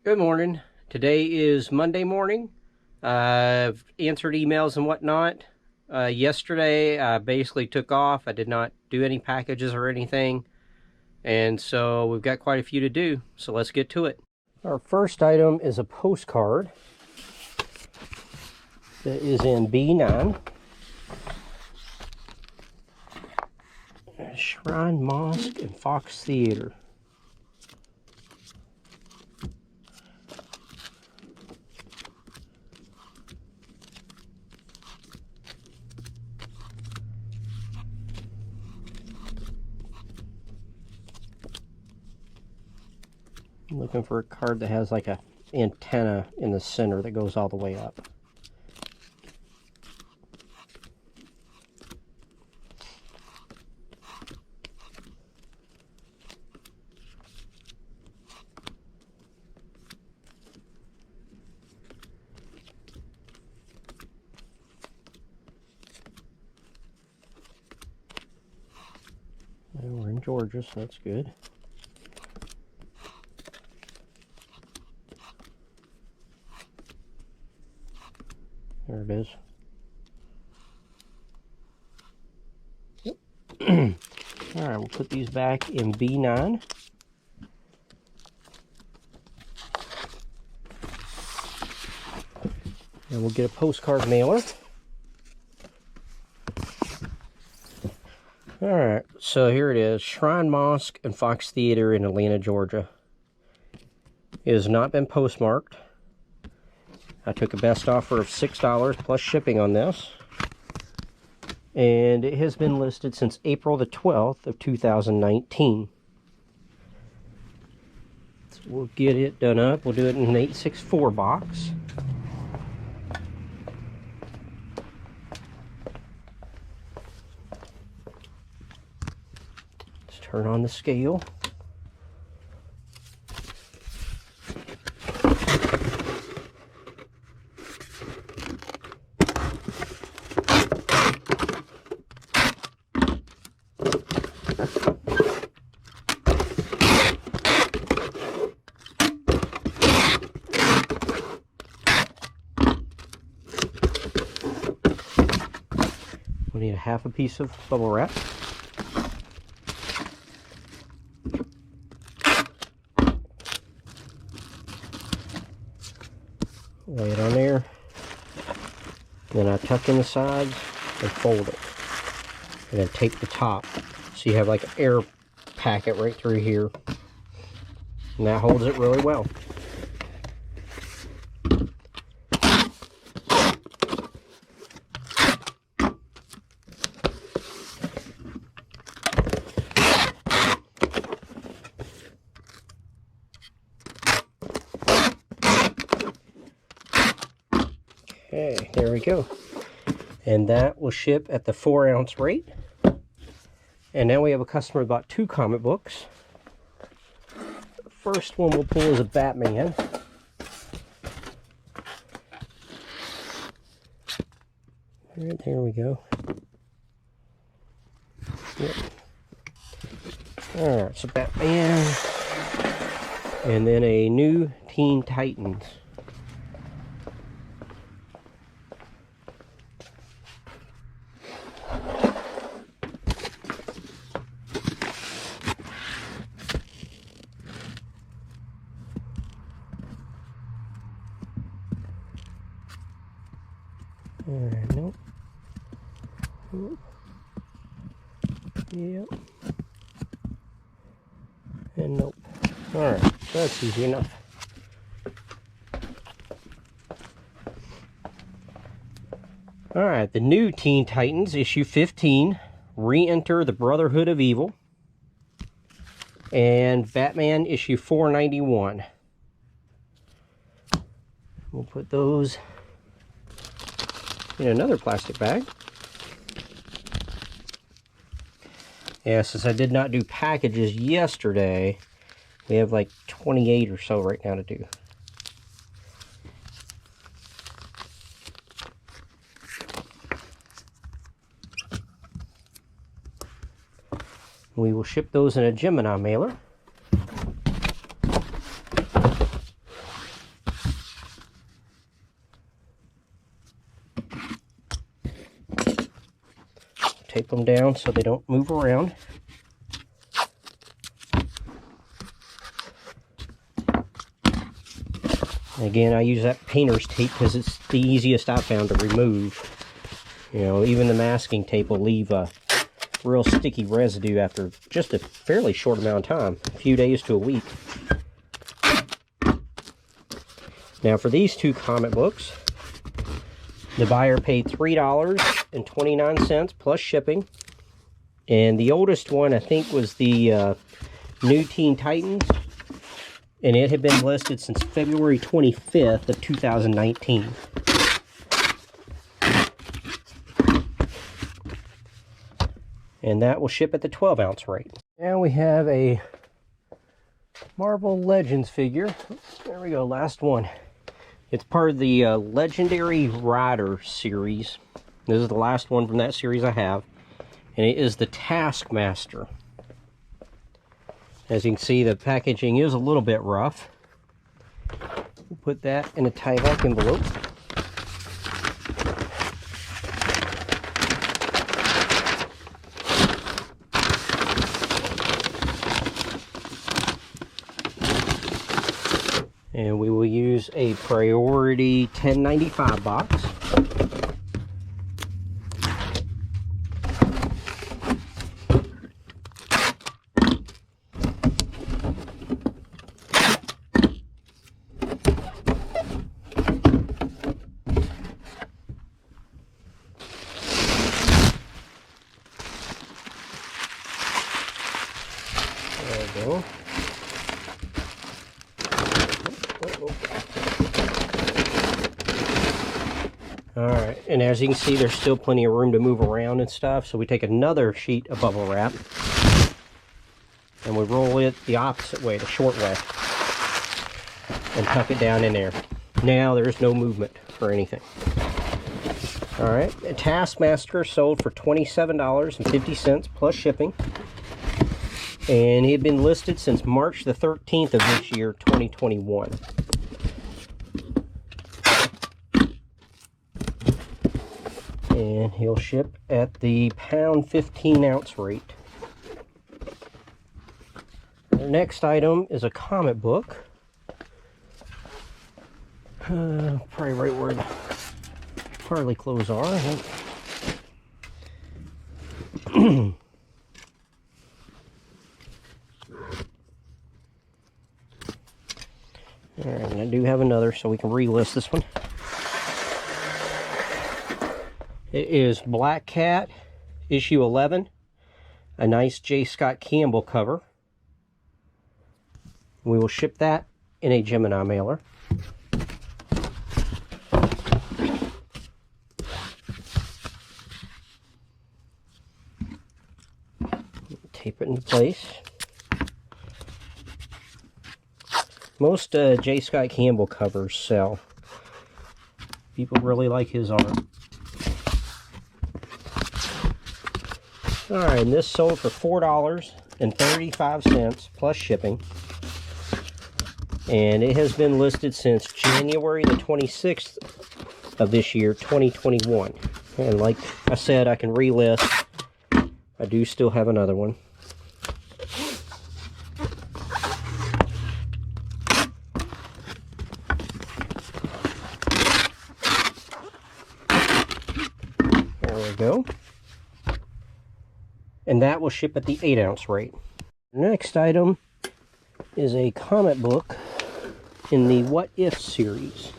Good morning. Today is Monday morning. I've answered emails and whatnot. Yesterday, I basically took off. I did not do any packages or anything. And so we've got quite a few to do. So let's get to it. Our first item is a postcard that is in B9. Shrine Mosque and Fox Theater. I'm looking for a card that has like a antenna in the center that goes all the way up. And we're in Georgia, so that's good. There it is. Yep. Alright, we'll put these back in B9. And we'll get a postcard mailer. Alright, so here it is. Shrine Mosque and Fox Theater in Atlanta, Georgia. It has not been postmarked. I took a best offer of $6 plus shipping on this. And it has been listed since April the 12th of 2019. So we'll get it done up. We'll do it in an 864 box. Let's turn on the scale. We need a half a piece of bubble wrap. Lay it on there. Then I tuck in the sides and fold it. And then tape the top. So you have like an air packet right through here. And that holds it really well. Okay, there we go. And that will ship at the 4-ounce rate. And now we have a customer that bought 2 comic books. The first one we'll pull is a Batman. Alright, there we go. Yep. Alright, so Batman. And then a new Teen Titans. Alright, nope. Nope. Yep. And nope. Alright, that's easy enough. Alright, the new Teen Titans, issue 15, Re-Enter the Brotherhood of Evil. And Batman, issue 491. We'll put those in another plastic bag. Yeah, since I did not do packages yesterday, we have like 28 or so right now to do. We will ship those in a Gemini mailer. tape them down so they don't move around. Again, I use that painter's tape because it's the easiest I found to remove. You know, even the masking tape will leave a real sticky residue after just a fairly short amount of time, a few days to a week. Now for these two comic books, the buyer paid $3.29 plus shipping. And the oldest one, I think, was the New Teen Titans. And it had been listed since February 25th of 2019. And that will ship at the 12-ounce rate. Now we have a Marvel Legends figure. There we go, last one. It's part of the Legendary Rider series. This is the last one from that series I have. And it is the Taskmaster. As you can see, the packaging is a little bit rough. We'll put that in a Tyvek envelope. And we will use a priority 1095 box. There we go. Alright, and as you can see, there's still plenty of room to move around and stuff, so we take another sheet of bubble wrap and we roll it the opposite way, the short way, and tuck it down in there. Now there's no movement or anything. Alright, a Taskmaster sold for $27.50 plus shipping, and he had been listed since March the 13th of this year, 2021. And he'll ship at the pound 15-ounce rate. The next item is a comic book. Probably right where the Harley clothes are. Alright, and I do have another, so we can relist this one. It is Black Cat, issue 11. A nice J. Scott Campbell cover. We will ship that in a Gemini mailer. Tape it into place. Most J. Scott Campbell covers sell. People really like his art. Alright, and this sold for $4.35 plus shipping. And it has been listed since January the 26th of this year, 2021. And like I said, I can relist. I do still have another one. There we go. And that will ship at the 8-ounce rate. The next item is a comic book in the What If series.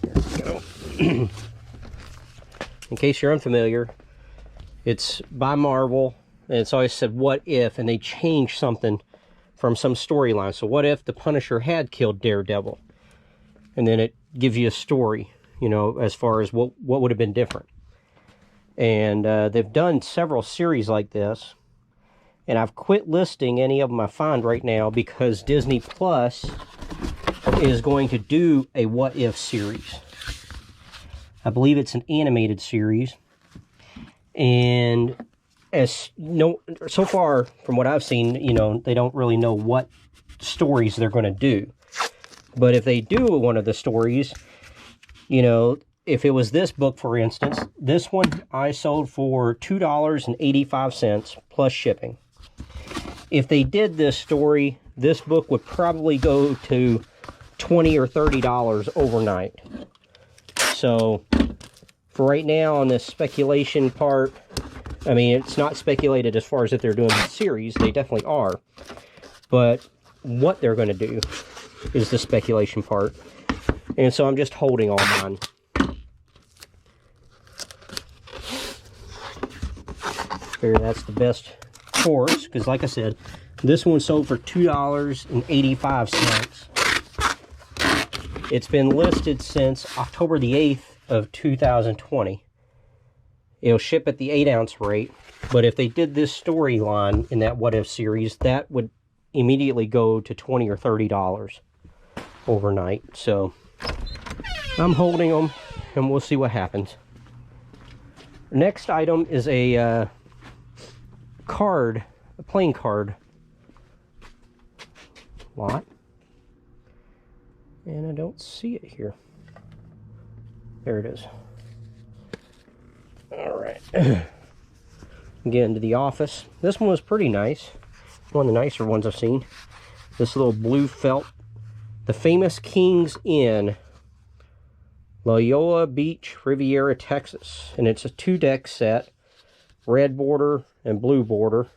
There we go. In case you're unfamiliar, it's by Marvel, and it's always said what if, and they changed something from some storyline. So what if the Punisher had killed Daredevil? And then it gives you a story, you know, as far as what would have been different. And they've done several series like this, and I've quit listing any of them I find right now because Disney Plus is going to do a What If series. I believe it's an animated series, and so far from what I've seen, you know, they don't really know what stories they're going to do. But if they do one of the stories, you know, if it was this book, for instance, this one I sold for $2.85 plus shipping. If they did this story, this book would probably go to $20 or $30 overnight. So for right now on this speculation part, I mean, it's not speculated as far as if they're doing the series. They definitely are. But what they're going to do is the speculation part. And so I'm just holding all mine. Figure that's the best course, because like I said, this one sold for $2.85. It's been listed since October the 8th of 2020. It'll ship at the 8-ounce rate, but if they did this storyline in that What If series, that would immediately go to $20 or $30 overnight. So I'm holding them, and we'll see what happens. Next item is a card, a playing card lot, and I don't see it here. There it is. All right. Get into the office. This one was pretty nice. One of the nicer ones I've seen. This little blue felt. The Famous Kings Inn, Loyola Beach, Riviera, Texas. And it's a 2-deck set. Red border and blue border.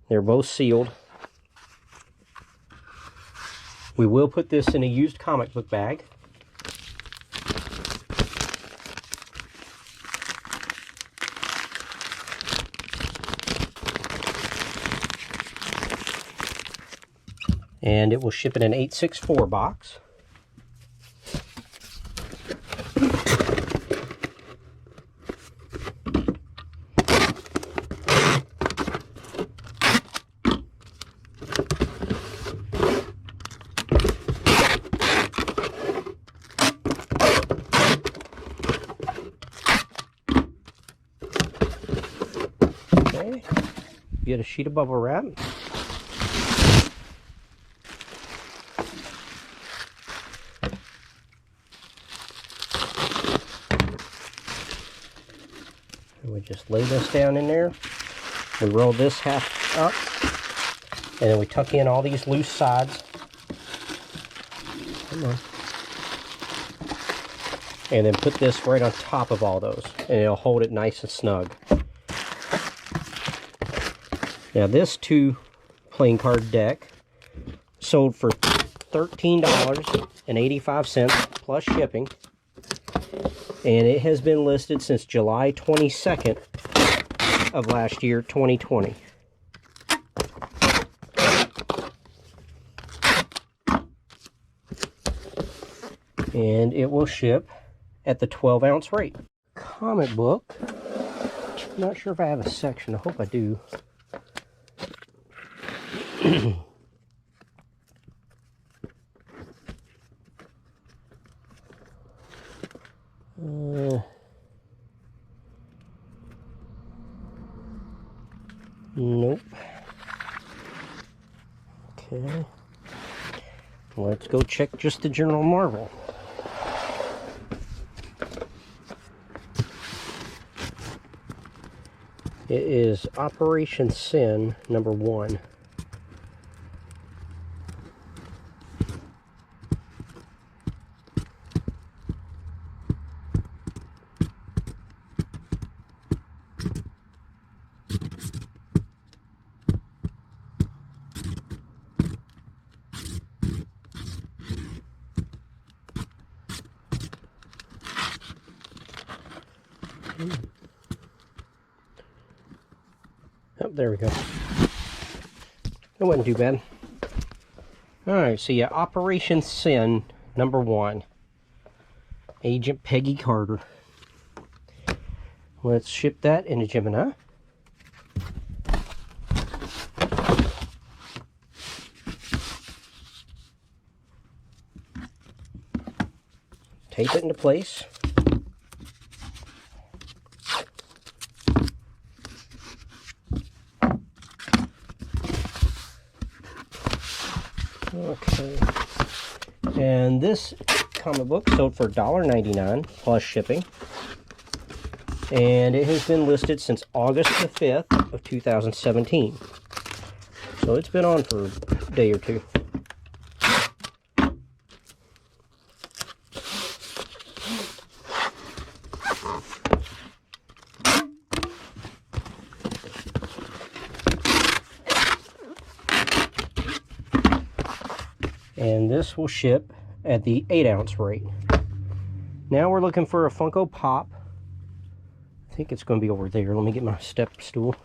They're both sealed. We will put this in a used comic book bag. And it will ship in an 864 box. Okay, get a sheet of bubble wrap. We just lay this down in there. We roll this half up, and then we tuck in all these loose sides. Come on. And then put this right on top of all those, and it'll hold it nice and snug. Now this 2 playing card deck sold for $13.85 plus shipping. And it has been listed since July 22nd of last year, 2020. And it will ship at the 12-ounce rate. Comic book. I'm not sure if I have a section. I hope I do. Nope. Okay. Let's go check just the General Marvel. It is Operation Sin #1. Oh, there we go. It wasn't too bad. Alright, so yeah, Operation Sin #1. Agent Peggy Carter. Let's ship that into Gemini. Tape it into place. Okay, and this comic book sold for $1.99 plus shipping. And it has been listed since August the 5th of 2017. So it's been on for a day or two. And this will ship at the 8-ounce rate. Now we're looking for a Funko Pop. I think it's going to be over there. Let me get my step stool.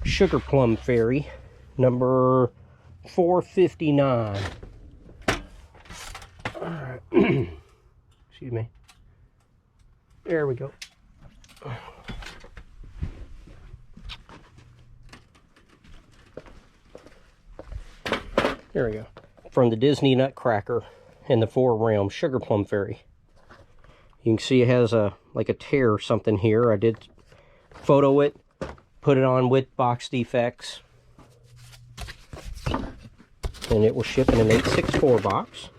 Sugar Plum Fairy, number 459. Alright. Excuse me. There we go. There we go. From the Disney Nutcracker and the Four Realms Sugar Plum Fairy. You can see it has like a tear or something here. I did photo it, put it on with box defects, and it will ship in an 864 box.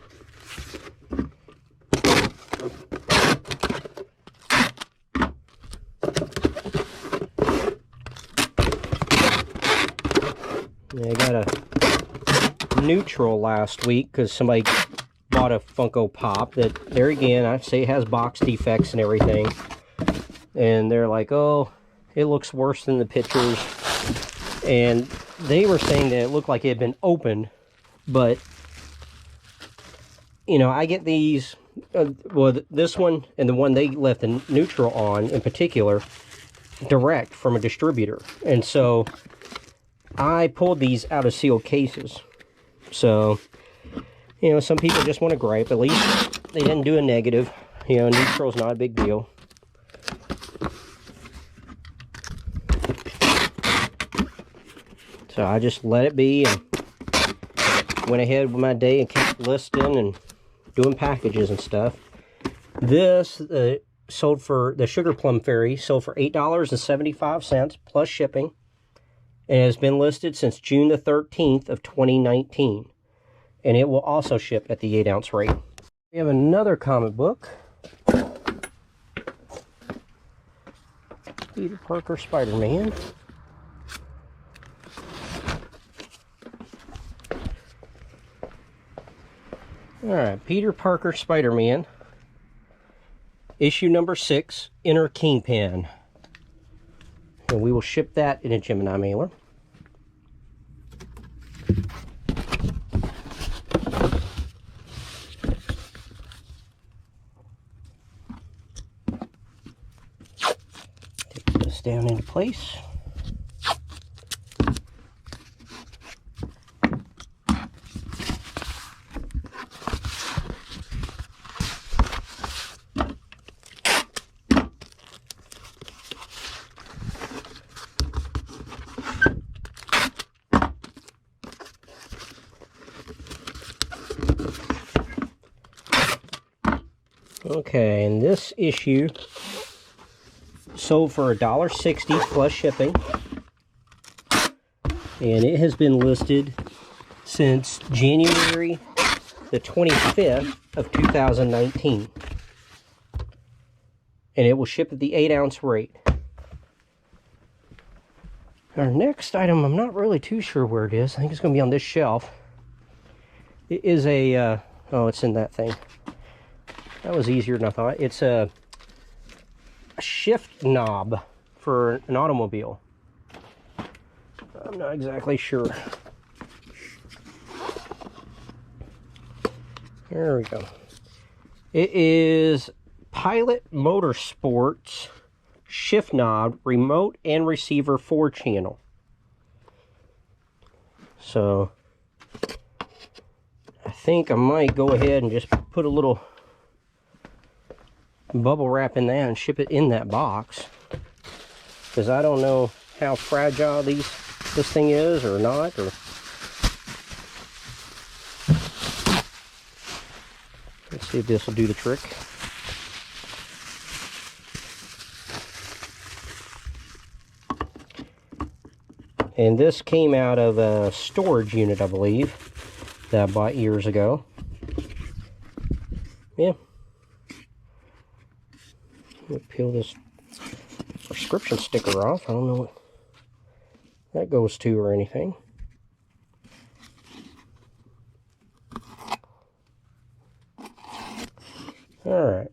I got a neutral last week because somebody bought a Funko Pop that, there again, I say it has box defects and everything. And they're like, oh, it looks worse than the pictures. And they were saying that it looked like it had been opened. But, you know, I get these, well, this one and the one they left the neutral on in particular, direct from a distributor. And so I pulled these out of sealed cases. So, you know, some people just want to gripe. At least they didn't do a negative. You know, neutral's not a big deal. So I just let it be and went ahead with my day and kept listing and doing packages and stuff. This sold for, the Sugar Plum Fairy sold for $8.75 plus shipping. And it has been listed since June the 13th of 2019. And it will also ship at the 8-ounce rate. We have another comic book. Peter Parker Spider-Man. Alright, Peter Parker Spider-Man. Issue number 6, Inner Kingpin. And we will ship that in a Gemini mailer. Take this down into place. Okay, and this issue sold for $1.60 plus shipping. And it has been listed since January the 25th of 2019. And it will ship at the 8-ounce rate. Our next item, I'm not really too sure where it is. I think it's going to be on this shelf. It is a, oh, it's in that thing. That was easier than I thought. It's a shift knob for an automobile. I'm not exactly sure. There we go. It is Pilot Motorsports shift knob, remote and receiver 4-channel. So I think I might go ahead and just put a little bubble wrap in that and ship it in that box, because I don't know how fragile this thing is or not, or let's see if this will do the trick. And this came out of a storage unit, I believe, that I bought years ago. yeah. Let me peel this prescription sticker off. I don't know what that goes to or anything. Alright.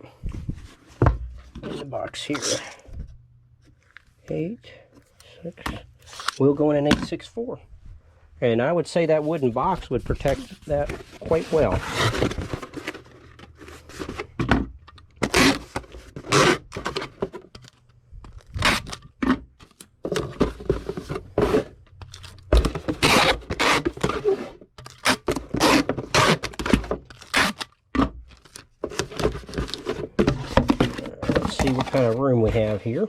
In the box here. 8, 6. We'll go in an 864. And I would say that wooden box would protect that quite well. Let's see what kind of room we have here.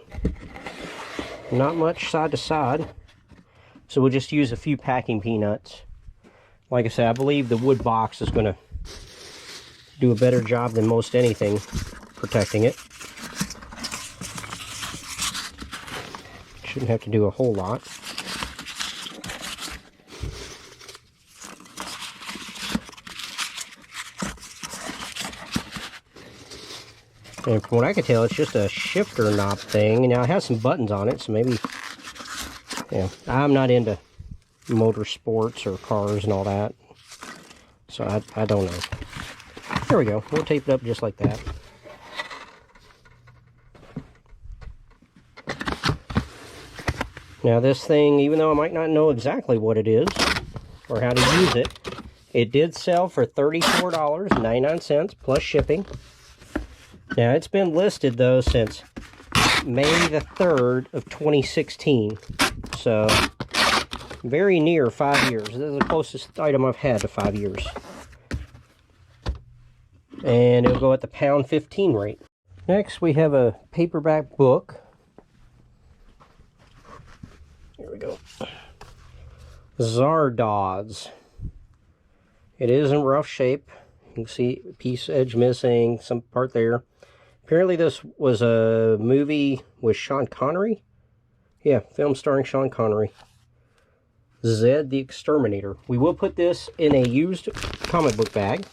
Not much side to side. So we'll just use a few packing peanuts. Like I said, I believe the wood box is going to do a better job than most anything protecting it. Shouldn't have to do a whole lot. And from what I can tell, it's just a shifter knob thing. Now it has some buttons on it, so maybe... Yeah, I'm not into motorsports or cars and all that, so I don't know. There we go. We'll tape it up just like that. Now this thing, even though I might not know exactly what it is or how to use it, it did sell for $34.99 plus shipping. Now it's been listed though since May the 3rd of 2016. So, very near 5 years. This is the closest item I've had to 5 years. And it'll go at the £1.15 rate. Next, we have a paperback book. Here we go. Zardoz. It is in rough shape. You can see a piece edge missing, some part there. Apparently this was a movie with Sean Connery. Yeah, film starring Sean Connery. Zed the Exterminator. We will put this in a used comic book bag.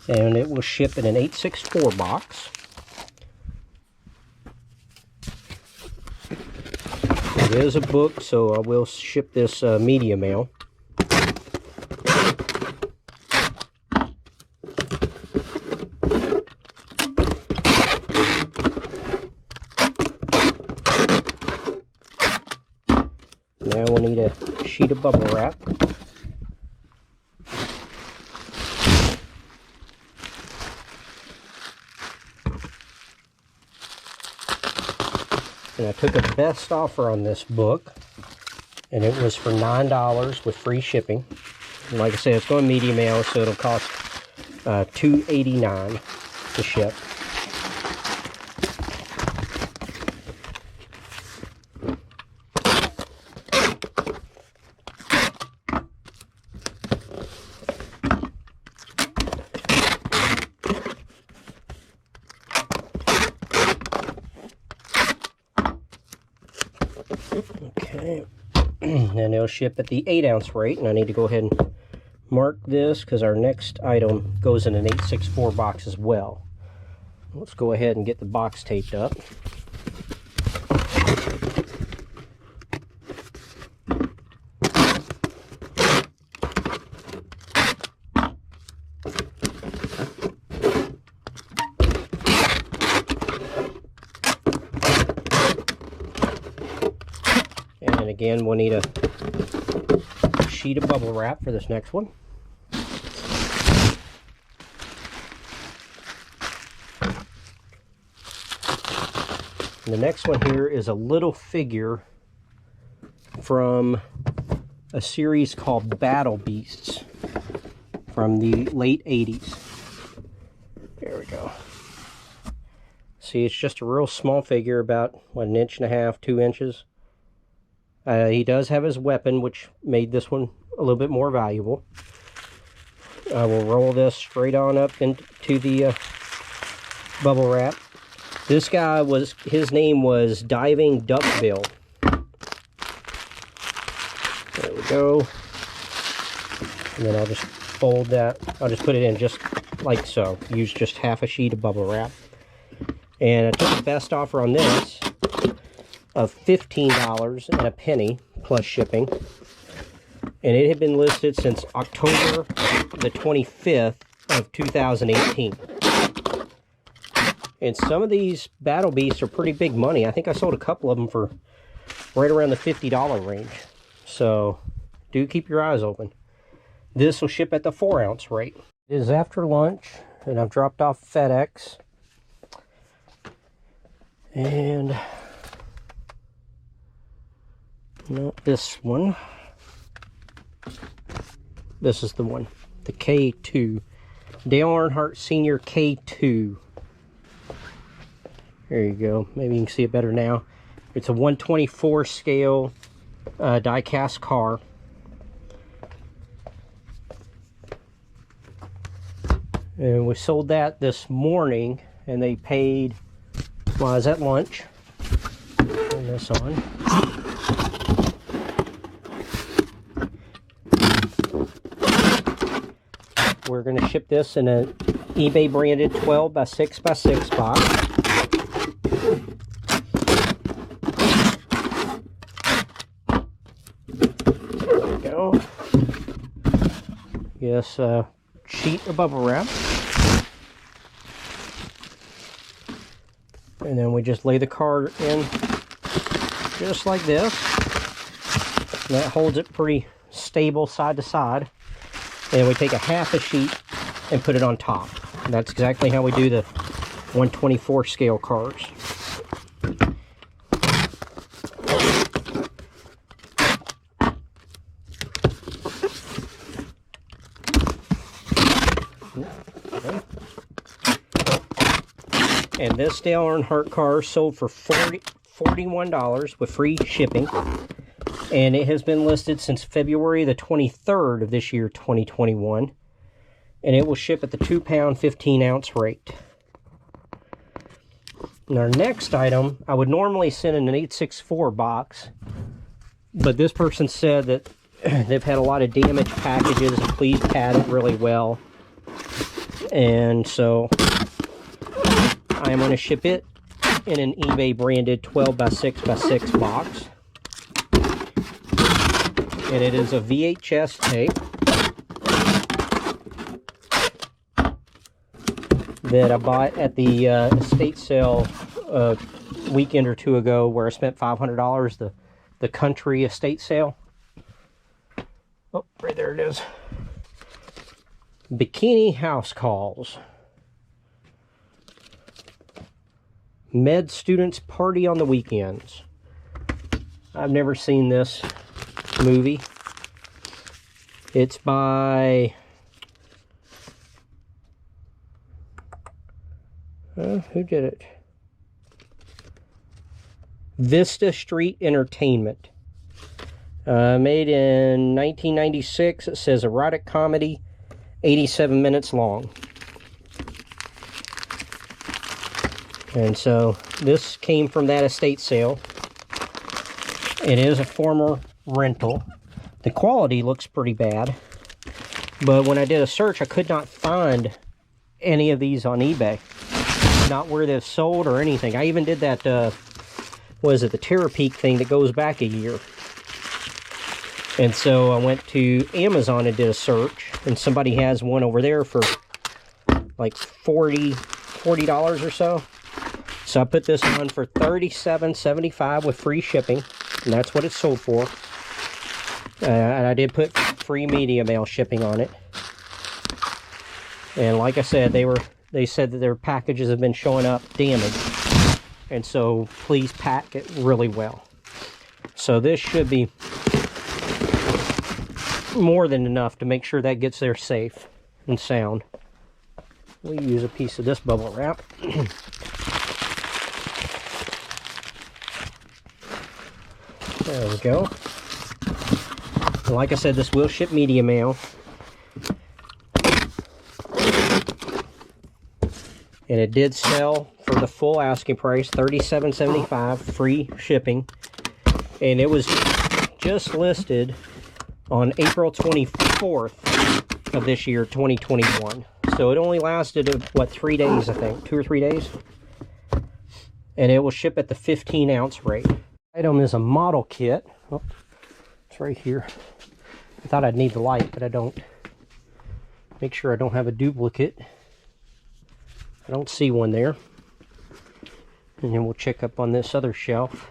And it will ship in an 864 box. It is a book, so I will ship this media mail. Now we'll need a sheet of bubble wrap. And I took a best offer on this book, and it was for $9 with free shipping. And like I said, it's going media mail, so it'll cost $2.89 to ship. Okay, and it'll ship at the 8-ounce rate, and I need to go ahead and mark this because our next item goes in an 864 box as well. Let's go ahead and get the box taped up. And again, we'll need a sheet of bubble wrap for this next one. And the next one here is a little figure from a series called Battle Beasts from the late 80s. There we go. See, it's just a real small figure, about, what, 1.5 inches, 2 inches. He does have his weapon, which made this one a little bit more valuable. I will roll this straight on up into the bubble wrap. This guy his name was Diving Duckbill. There we go. And then I'll just fold that. I'll just put it in just like so. Use just half a sheet of bubble wrap. And I took the best offer on this of $15 and a penny plus shipping. And it had been listed since October the 25th of 2018. And some of these Battle Beasts are pretty big money. I think I sold a couple of them for right around the $50 range. So do keep your eyes open. This will ship at the 4-ounce rate. It is after lunch, and I've dropped off FedEx. And not this one. This is the one, the K2. Dale Earnhardt Sr. K2. There you go. Maybe you can see it better now. It's a 124 scale die-cast car. And we sold that this morning, and they paid while I was at lunch. Turn this on. We're going to ship this in an eBay branded 12 by 6 by 6 box. There we go. Yes, sheet of bubble wrap. And then we just lay the card in just like this. And that holds it pretty stable side to side. And we take a half a sheet and put it on top. And that's exactly how we do the 124 scale cards. Okay. And this Dale Earnhardt car sold for $41 with free shipping. And it has been listed since February the 23rd of this year, 2021. And it will ship at the 2-pound, 15-ounce rate. And our next item, I would normally send in an 864 box. But this person said that they've had a lot of damaged packages. And please pad it really well. And so I am going to ship it in an eBay branded 12 by 6 by 6 box. And it is a VHS tape that I bought at the estate sale a weekend or two ago, where I spent $500, the country estate sale. Oh, right there it is. Bikini House Calls. Med students party on the weekends. I've never seen this movie. It's by who did it? Vista Street Entertainment. Made in 1996. It says erotic comedy, 87 minutes long. And so this came from that estate sale. It is a former rental. The quality looks pretty bad, but when I did a search, I could not find any of these on eBay. Not where they've sold or anything. I even did that, was it the Terror Peak thing that goes back a year. And so I went to Amazon and did a search, and somebody has one over there for like $40 or so. So I put this on for $37.75 with free shipping, and that's what it sold for. And I did put free media mail shipping on it. And like I said, they said that their packages have been showing up damaged. And so please pack it really well. So this should be more than enough to make sure that gets there safe and sound. We'll use a piece of this bubble wrap. There we go. And like I said, this will ship media mail. And it did sell for the full asking price, $37.75, free shipping. And it was just listed on April 24th of this year, 2021. So it only lasted, what, 3 days, I think, 2 or 3 days. And it will ship at the 15-ounce rate. Item is a model kit. Oh, it's right here. I thought I'd need the light, but I don't. Make sure I don't have a duplicate. I don't see one there. And then we'll check up on this other shelf.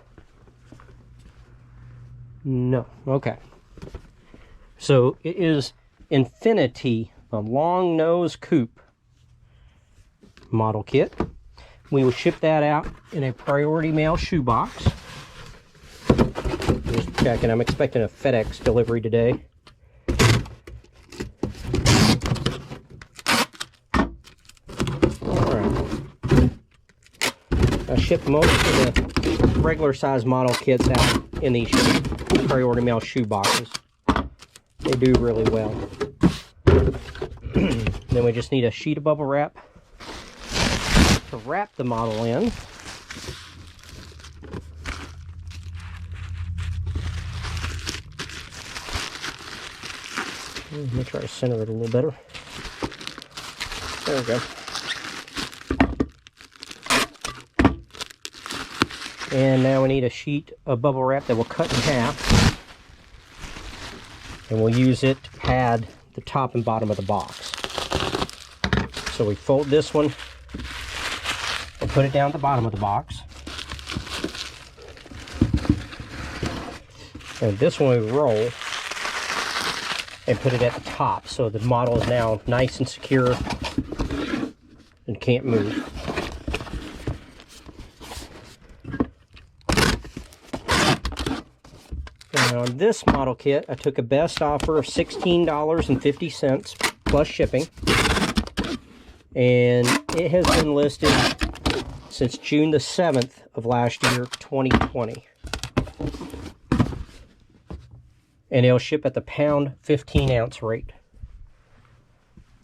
No. Okay. So it is Infinity, the long nose coupe model kit. We will ship that out in a priority mail shoebox. Just checking. I'm expecting a FedEx delivery today. I ship most of the regular size model kits out in these priority mail shoe boxes. They do really well. Then we just need a sheet of bubble wrap to wrap the model in. Let me try to center it a little better. There we go. And now we need a sheet of bubble wrap that we'll cut in half. And we'll use it to pad the top and bottom of the box. So we fold this one and put it down at the bottom of the box. And this one we roll and put it at the top. So the model is now nice and secure and can't move. On this model kit, I took a best offer of $16.50 plus shipping, and it has been listed since June the 7th of last year, 2020. And it'll ship at the pound 15-ounce rate.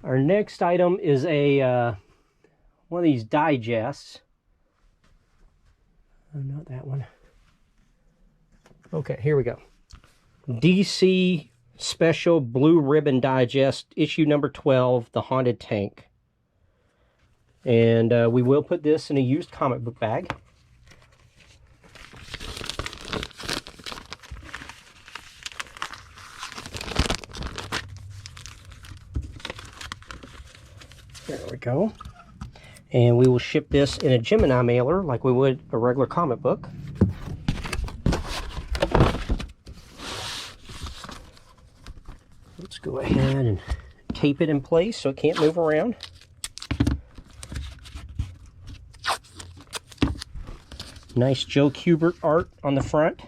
Our next item is a one of these digests. Oh, not that one. Okay, here we go. DC Special Blue Ribbon Digest, issue number 12, The Haunted Tank. And we will put this in a used comic book bag. There we go. And we will ship this in a Gemini mailer like we would a regular comic book. Let's go ahead and tape it in place so it can't move around. Nice Joe Kubert art on the front.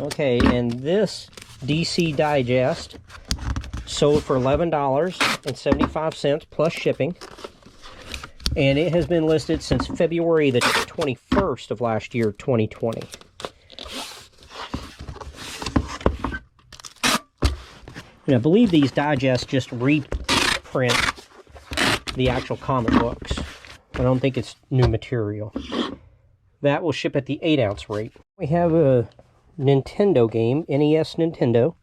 Okay, and this DC Digest sold for $11.75 plus shipping. And it has been listed since February the 21st of last year, 2020. And I believe these digests just reprint the actual comic books. I don't think it's new material. That will ship at the 8-ounce rate. We have a Nintendo game, NES Nintendo.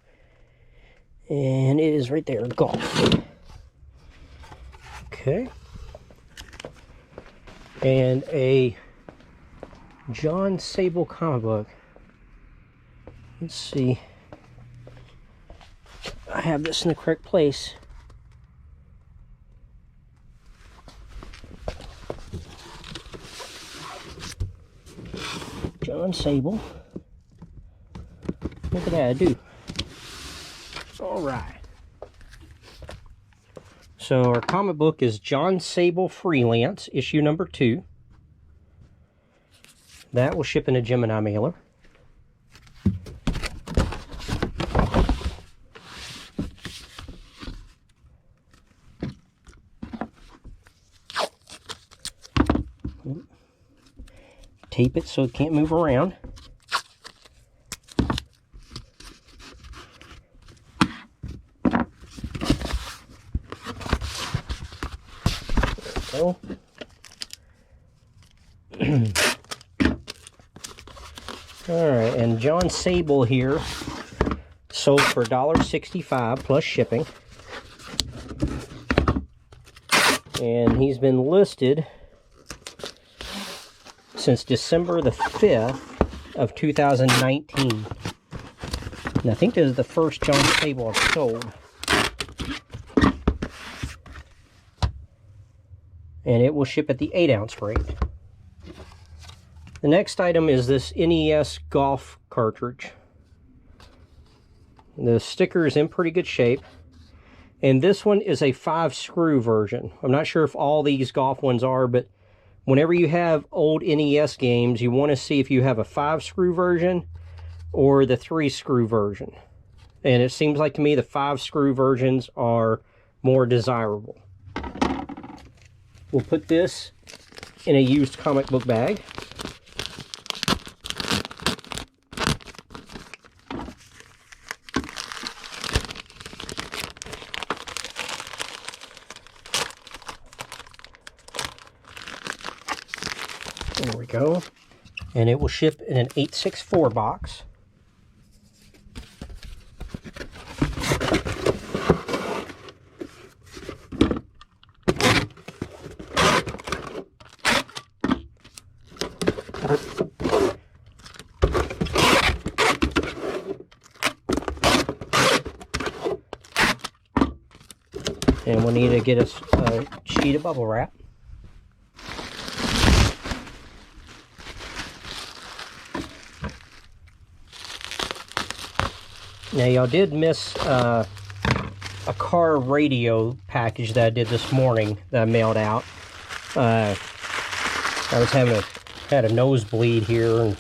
And it is right there, Golf. Okay. And a John Sable comic book. Let's see. I have this in the correct place. John Sable. Look at that, I do. Alright. So our comic book is John Sable Freelance, issue number 2. That will ship in a Gemini mailer. Tape it so it can't move around. go. Alright, and John Sable here sold for $1.65 plus shipping. And he's been listed since December the 5th of 2019. And I think this is the first John Sable I've sold. And it will ship at the 8-ounce rate. The next item is this NES golf cartridge. The sticker is in pretty good shape. And this one is a 5-screw version. I'm not sure if all these golf ones are, but whenever you have old NES games, you want to see if you have a 5-screw version or the 3-screw version. And it seems like to me the 5-screw versions are more desirable. We'll put this in a used comic book bag. There we go. And it will ship in an 864 box. And we'll need to get us a sheet of bubble wrap. Now, y'all did miss a car radio package that I did this morning that I mailed out. I was had a nosebleed here, and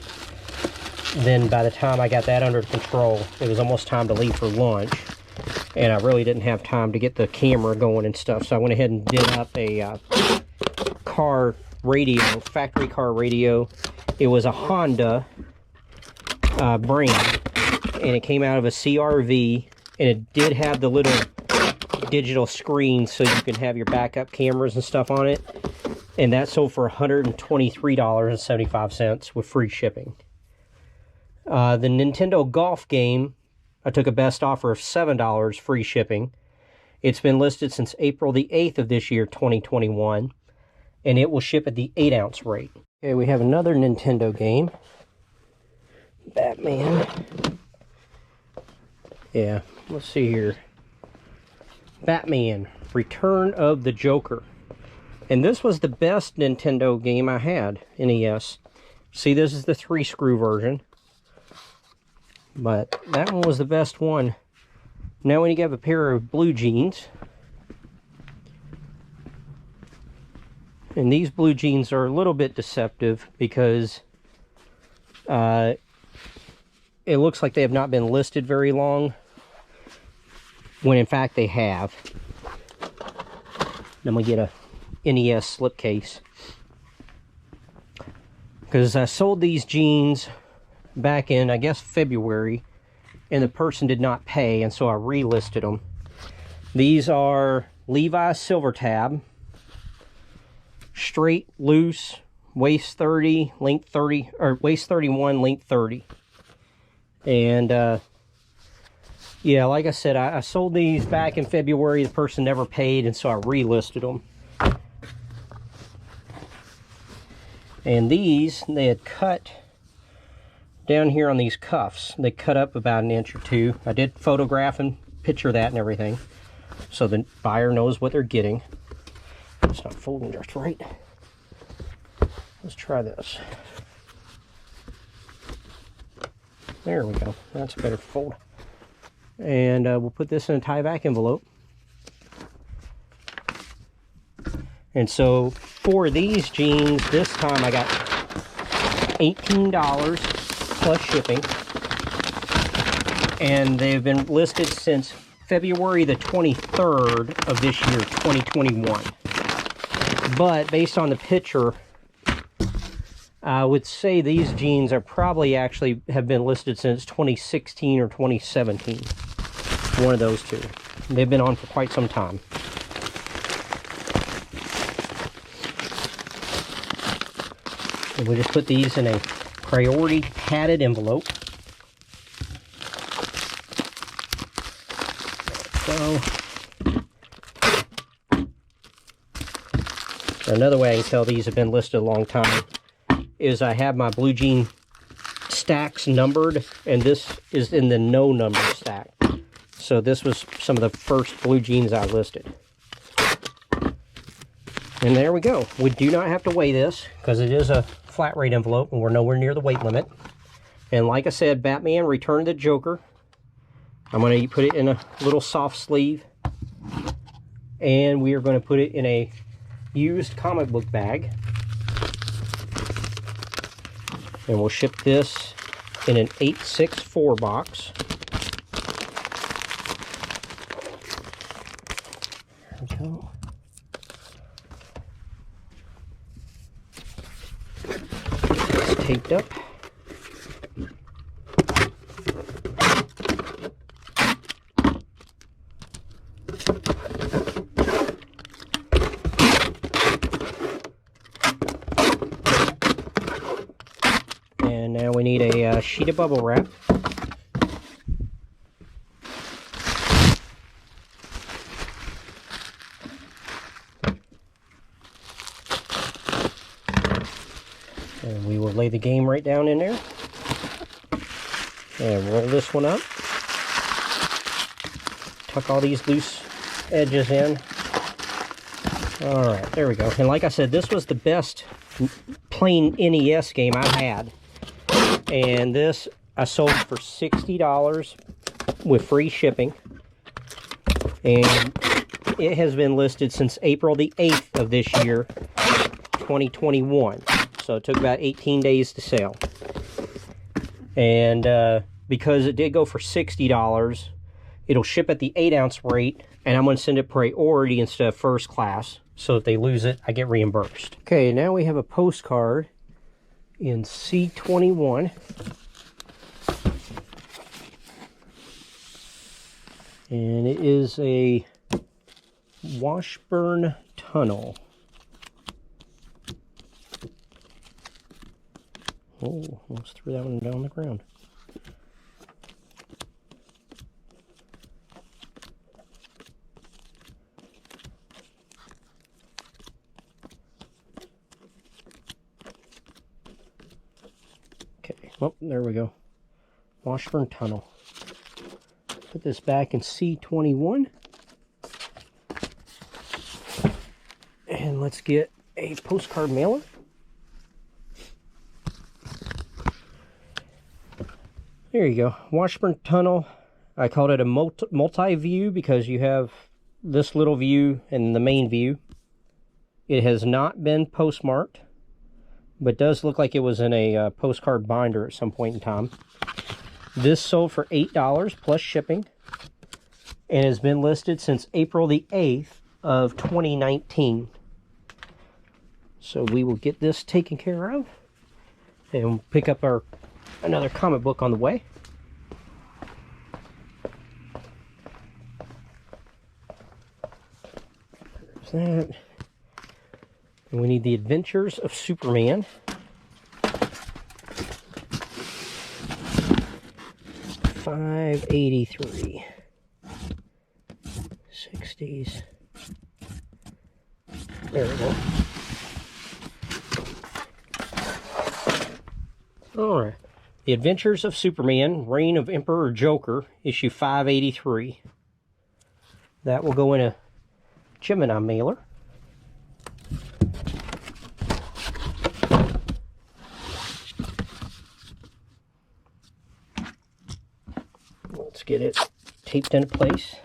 then by the time I got that under control, it was almost time to leave for lunch. And I really didn't have time to get the camera going and stuff, so I went ahead and did up a car radio, factory car radio. It was a Honda brand, and it came out of a CRV, and it did have the little digital screen so you can have your backup cameras and stuff on it. And that sold for $123.75 with free shipping. The Nintendo golf game, I took a best offer of $7 free shipping. It's been listed since April the 8th of this year, 2021, and it will ship at the 8-ounce rate. Okay, we have another Nintendo game. Batman. Yeah, let's see here. Batman, Return of the Joker. And this was the best Nintendo game I had, NES. See, this is the 3-screw version. But that one was the best one. Now when you have a pair of blue jeans. And these blue jeans are a little bit deceptive because it looks like they have not been listed very long, when in fact they have. I'm going to get a NES slipcase. Because I sold these jeans back in, I guess, February, and the person did not pay, and so I relisted them. These are Levi's Silver Tab, straight, loose, waist 30, length 30, or waist 31, length 30. And yeah, like I said, I sold these back in February. The person never paid, and so I relisted them. And these, they had cut down here on these cuffs. They cut up about 1 inch or 2. I did photograph and picture that and everything, so the buyer knows what they're getting. It's not folding just right. Let's try this. There we go. That's a better fold. And we'll put this in a tie-back envelope. And so for these jeans, this time I got $18 plus shipping. And they've been listed since February the 23rd of this year, 2021. But based on the picture, I would say these jeans are probably actually have been listed since 2016 or 2017. One of those two. They've been on for quite some time. So we'll just put these in a priority padded envelope. So, another way I can tell these have been listed a long time is I have my blue jean stacks numbered, and this is in the no number stack. So this was some of the first blue jeans I listed. And there we go. We do not have to weigh this because it is a flat rate envelope and we're nowhere near the weight limit. And like I said, Batman Return of the Joker. I'm going to put it in a little soft sleeve. And we are going to put it in a used comic book bag. And we'll ship this in an 864 box. There we go. It's taped up. And now we need a sheet of bubble wrap. And we will lay the game right down in there. And roll this one up. Tuck all these loose edges in. Alright, there we go. And like I said, this was the best plain NES game I had. And this I sold for $60 with free shipping. And it has been listed since April the 8th of this year, 2021. So it took about 18 days to sell. And because it did go for $60, it'll ship at the 8-ounce rate. And I'm going to send it priority instead of first class. So if they lose it, I get reimbursed. Okay, now we have a postcard in C21. And it is a Washburn Tunnel. Oh, almost threw that one down on the ground. Oh, there we go. Washburn Tunnel. Put this back in C21. And let's get a postcard mailer. There you go. Washburn Tunnel. I called it a multi-view because you have this little view and the main view. It has not been postmarked, but does look like it was in a postcard binder at some point in time. This sold for $8 plus shipping and has been listed since April the 8th of 2019. So we will get this taken care of and pick up another comic book on the way. There's that. And we need the Adventures of Superman. $5.83. 60s. There we go. Alright. The Adventures of Superman, Reign of Emperor Joker, issue 583. That will go in a Gemini mailer. Let's get it taped into place.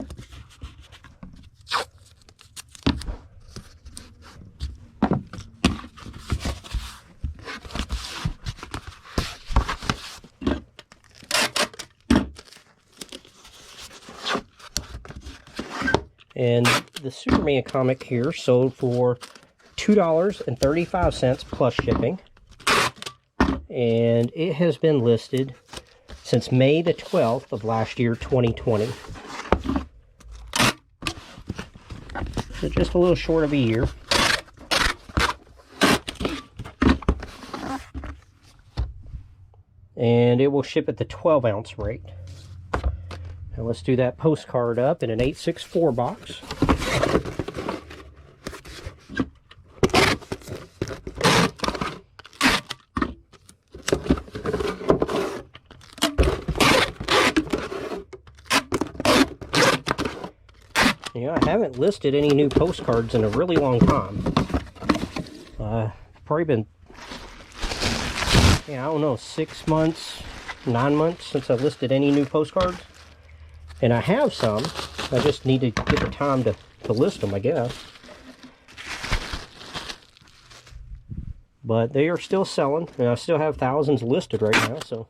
And the Superman comic here sold for $2.35 plus shipping. And it has been listed since May the 12th of last year, 2020. So just a little short of a year. and it will ship at the 12-ounce rate. Now let's do that postcard up in an 864 box. Yeah, I haven't listed any new postcards in a really long time. Probably been, I don't know, 6 months, 9 months since I listed any new postcards. And I have some. I just need to get the time to list them, I guess. But they are still selling, and I still have thousands listed right now, so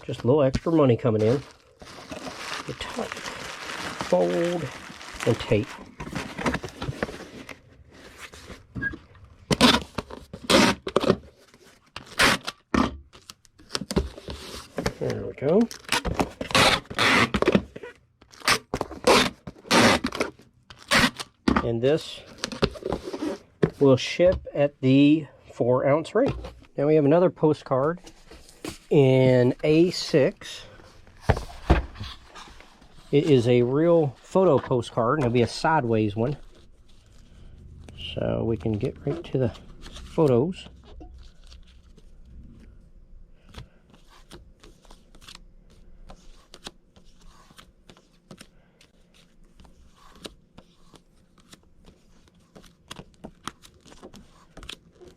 just a little extra money coming in. The tuck, fold, and tape. There we go. And this will ship at the 4-ounce rate. Now we have another postcard in A6. It is a real photo postcard, and it'll be a sideways one. So we can get right to the photos.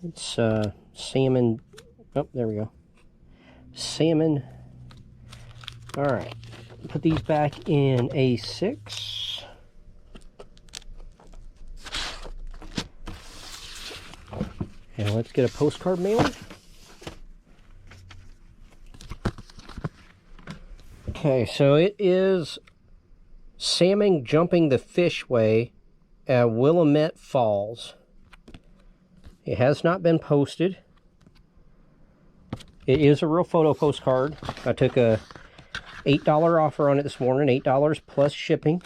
It's salmon. Oh, there we go. Salmon. All right. Put these back in A6. And let's get a postcard mailer. Okay, so it is Salmon Jumping the Fishway at Willamette Falls. It has not been posted. It is a real photo postcard. I took a $8 offer on it this morning, $8 plus shipping.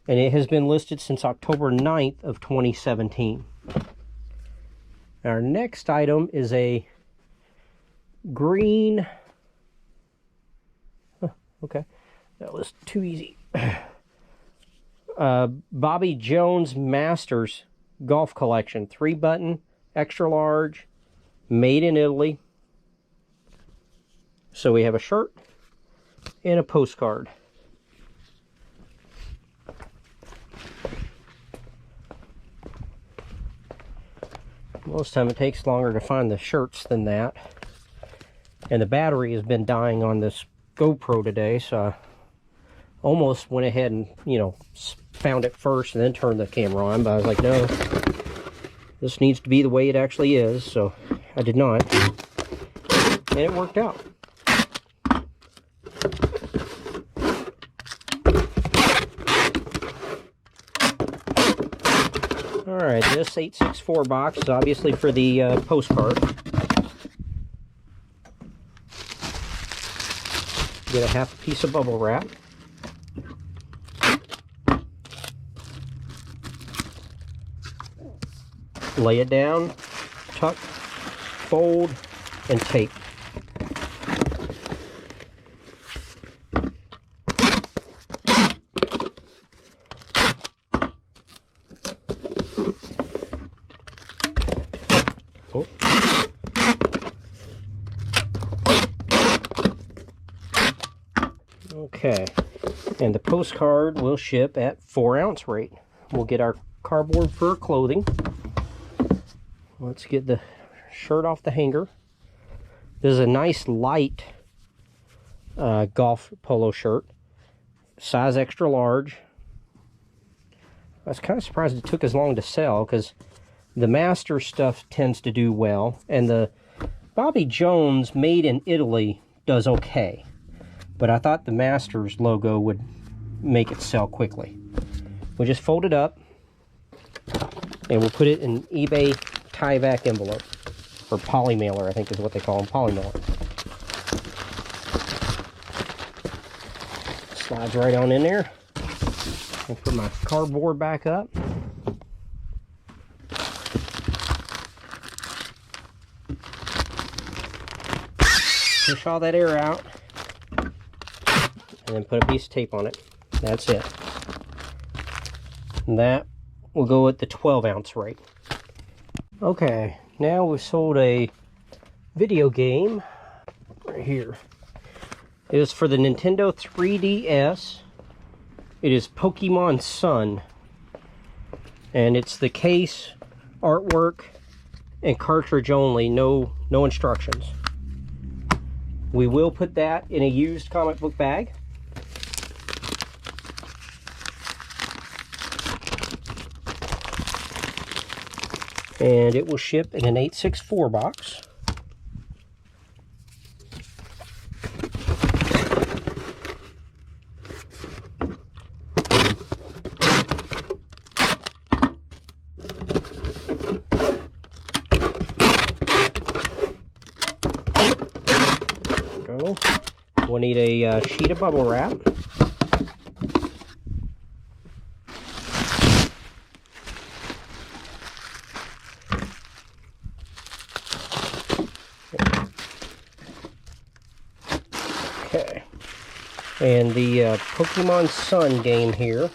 And it has been listed since October 9th of 2017. Our next item is a green... Oh, okay, that was too easy. Bobby Jones Masters Golf Collection, 3-button, extra large, made in Italy. So we have a shirt and a postcard. Most time it takes longer to find the shirts than that. And the battery has been dying on this GoPro today, so I almost went ahead and, found it first and then turned the camera on, but I was like, no, this needs to be the way it actually is, so I did not, and it worked out. Alright, this 864 box is obviously for the postcard. Get a half a piece of bubble wrap. Lay it down, tuck, fold, and tape. Oh. Okay, and the postcard will ship at 4-ounce rate. We'll get our cardboard fur clothing. Let's get the shirt off the hanger. This is a nice light golf polo shirt. Size extra large. I was kind of surprised it took as long to sell because the Master stuff tends to do well. And the Bobby Jones made in Italy does okay. But I thought the Masters logo would make it sell quickly. We'll just fold it up. And we'll put it in eBay tie-back envelope, or poly mailer, I think is what they call them, poly mailer. Slides right on in there. I'll put my cardboard back up. push all that air out, and then put a piece of tape on it. That's it. And that will go at the 12-ounce rate. Okay, now we've sold a video game right here. It is for the Nintendo 3DS. It is Pokemon Sun. And it's the case, artwork, and cartridge only, no instructions. We will put that in a used comic book bag. And it will ship in an 864 box. We'll need a sheet of bubble wrap. Okay. And the Pokemon Sun game here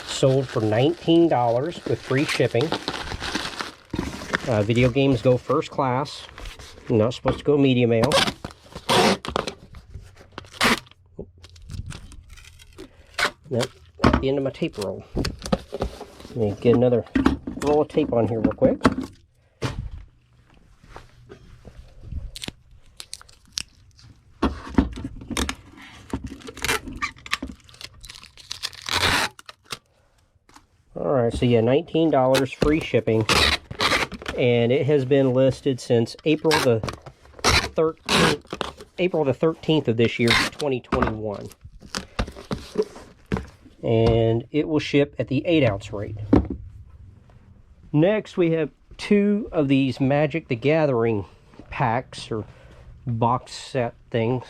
sold for $19 with free shipping. Video games go first class. You're not supposed to go media mail. Nope, at the end of my tape roll. Let me get another roll of tape on here real quick. Alright, so yeah, $19 free shipping. And it has been listed since April the 13th of this year, 2021. And it will ship at the 8-ounce rate. Next, we have 2 of these Magic the Gathering packs or box set things.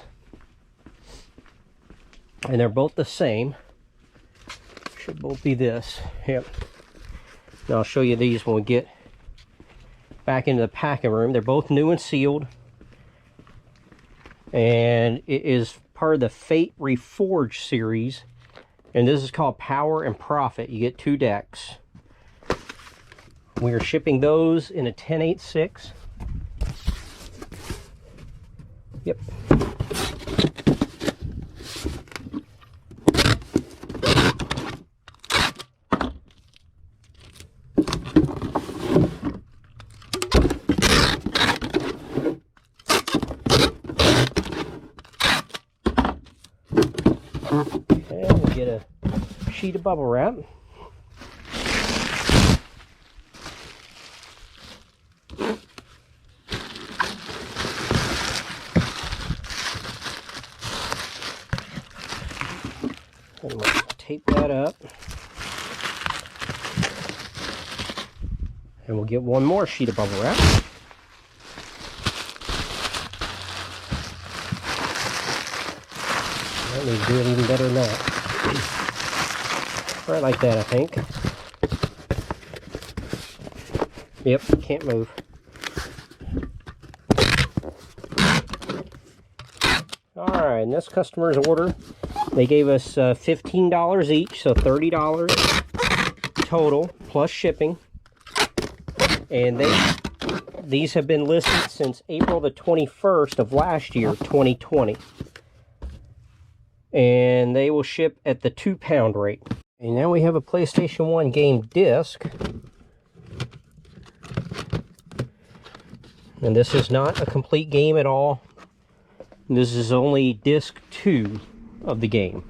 And they're both the same. Should both be this. Yep. And I'll show you these when we get back into the packing room. They're both new and sealed. And it is part of the Fate Reforged series. And this is called Power and Profit. You get 2 decks. We are shipping those in a 10/8/6. Yep. Okay, we'll get a sheet of bubble wrap. And we'll tape that up. And we'll get one more sheet of bubble wrap. That needs to do it even better than that. Right like that, I think. Yep, can't move. Alright, and this customer's order, they gave us $15 each, so $30 total, plus shipping. And these have been listed since April the 21st of last year, 2020. And they will ship at the 2-pound rate. And now we have a PlayStation 1 game disc. And this is not a complete game at all. This is only disc 2 of the game.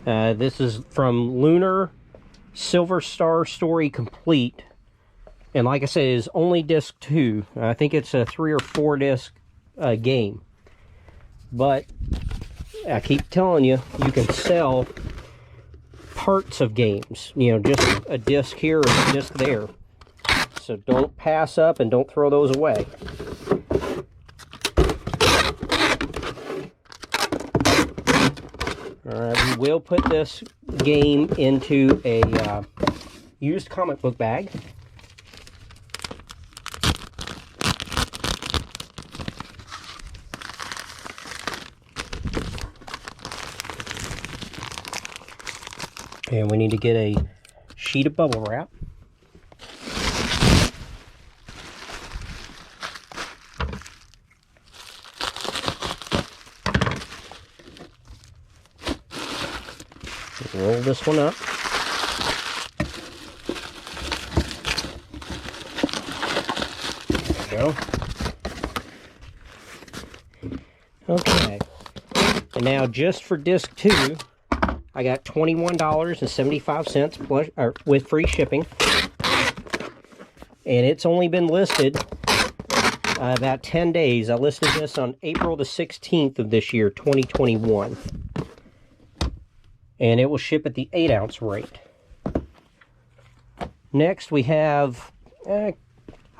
This is from Lunar Silver Star Story Complete. And like I said, it is only disc 2. I think it's a 3 or 4 disc game. But I keep telling you, you can sell parts of games. You know, just a disc here or a disc there. So don't pass up and don't throw those away. Alright, we will put this game into a used comic book bag. And we need to get a sheet of bubble wrap. Roll this one up. There we go. Okay. And now just for disc 2, I got $21.75 plus, with free shipping. And it's only been listed about 10 days. I listed this on April the 16th of this year, 2021. And it will ship at the 8-ounce rate. Next we have, I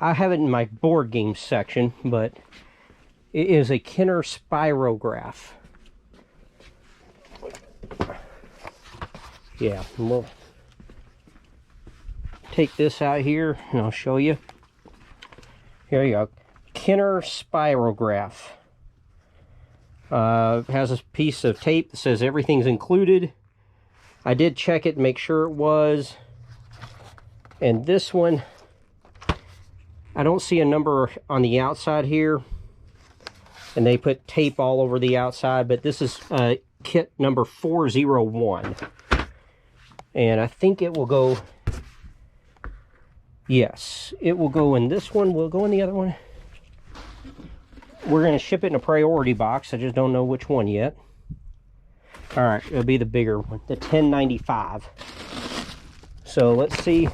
have it in my board game section, but it is a Kenner Spirograph. Yeah, we'll take this out here and I'll show you. Here you go. Kenner Spirograph. Has a piece of tape that says everything's included. I did check it and make sure it was. And this one, I don't see a number on the outside here. And they put tape all over the outside, but this is kit number 401. And I think it will go, yes, it will go in this one, will go in the other one. We're going to ship it in a priority box. I just don't know which one yet. All right, it'll be the bigger one, the 1095. So let's see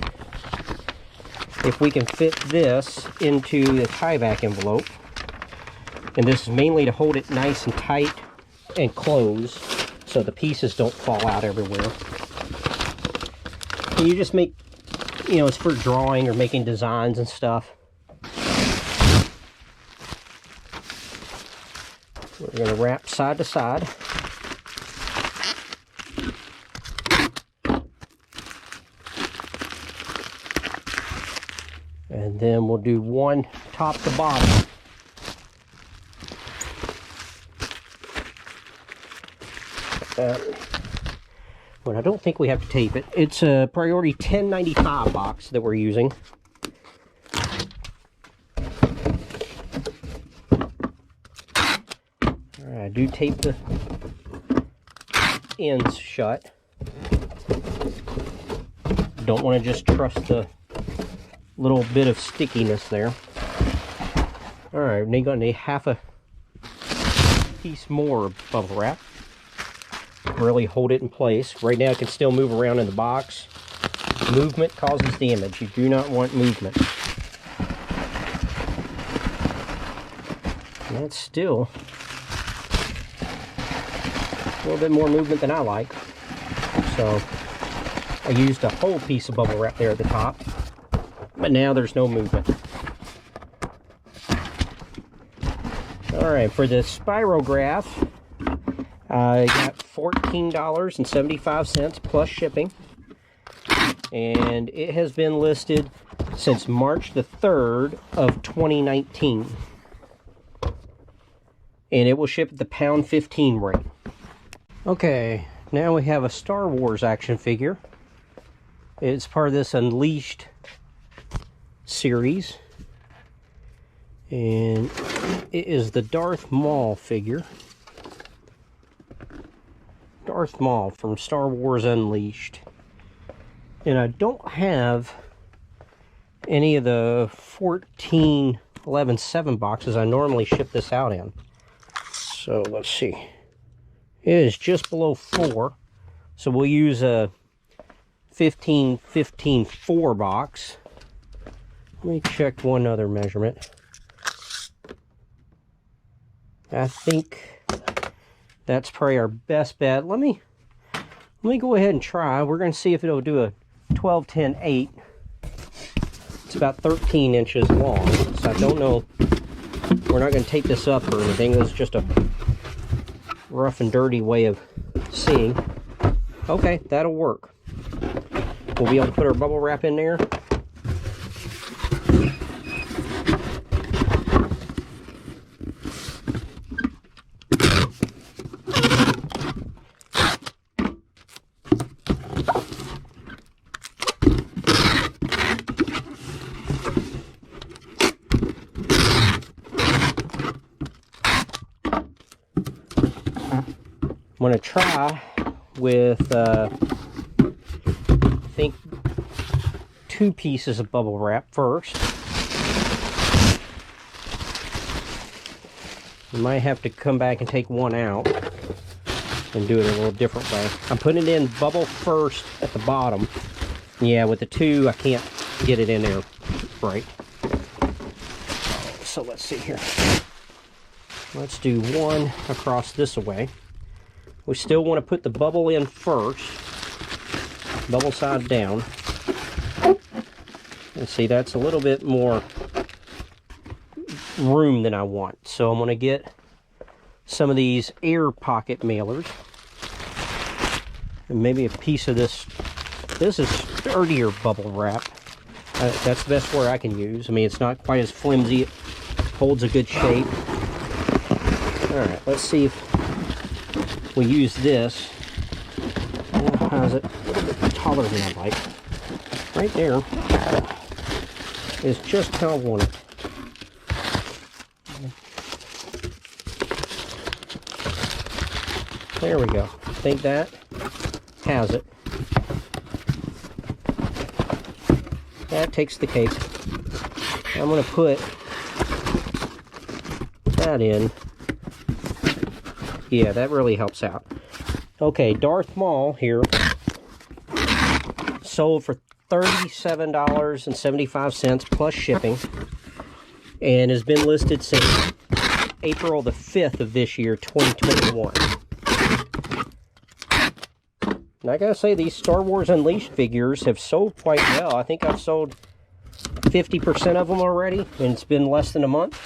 if we can fit this into the tieback envelope. And this is mainly to hold it nice and tight and close so the pieces don't fall out everywhere. And you just make, you know, it's for drawing or making designs and stuff. We're going to wrap side to side. And then we'll do one top to bottom. But I don't think we have to tape it. It's a priority 1095 box that we're using. Alright, I do tape the ends shut. Don't want to just trust the little bit of stickiness there. Alright, now you're going to need half a piece more of bubble wrap. Really hold it in place. Right now it can still move around in the box. Movement causes damage. You do not want movement. And that's still a little bit more movement than I like. So I used a whole piece of bubble wrap there at the top. But now there's no movement. Alright, for the Spirograph, I got $14.75 plus shipping. And it has been listed since March the 3rd of 2019. And it will ship at the £1.15 rate. Okay, now we have a Star Wars action figure. It's part of this Unleashed series. And it is the Darth Maul figure. Darth Maul from Star Wars Unleashed. And I don't have any of the 14-11-7 boxes I normally ship this out in. So let's see. It is just below 4. So we'll use a 15-15-4 box. Let me check one other measurement. I think that's probably our best bet. Let me go ahead and try. We're going to see if it'll do a 12-10-8. It's about 13 inches long, so I don't know. We're not going to tape this up or anything. It's just a rough and dirty way of seeing. Okay, that'll work. We'll be able to put our bubble wrap in there. I'm going to try with, I think, 2 pieces of bubble wrap first. You might have to come back and take one out and do it a little different way. I'm putting it in bubble first at the bottom. Yeah, with the 2, I can't get it in there right. So let's see here. Let's do one across this way. We still want to put the bubble in first. Bubble side down. And see, that's a little bit more room than I want. So I'm going to get some of these air pocket mailers. And maybe a piece of this. This is sturdier bubble wrap. That's the best word I can use. I mean, it's not quite as flimsy. It holds a good shape. Alright, let's see if we use this. How's it? A little bit taller than I like. Right there is just how I want it. There we go. I think that has it. That takes the cake. I'm going to put that in. Yeah, that really helps out. Okay, Darth Maul here sold for $37.75 plus shipping, and has been listed since April the 5th of this year, 2021. And I gotta say, these Star Wars Unleashed figures have sold quite well. I think I've sold 50% of them already, and it's been less than a month.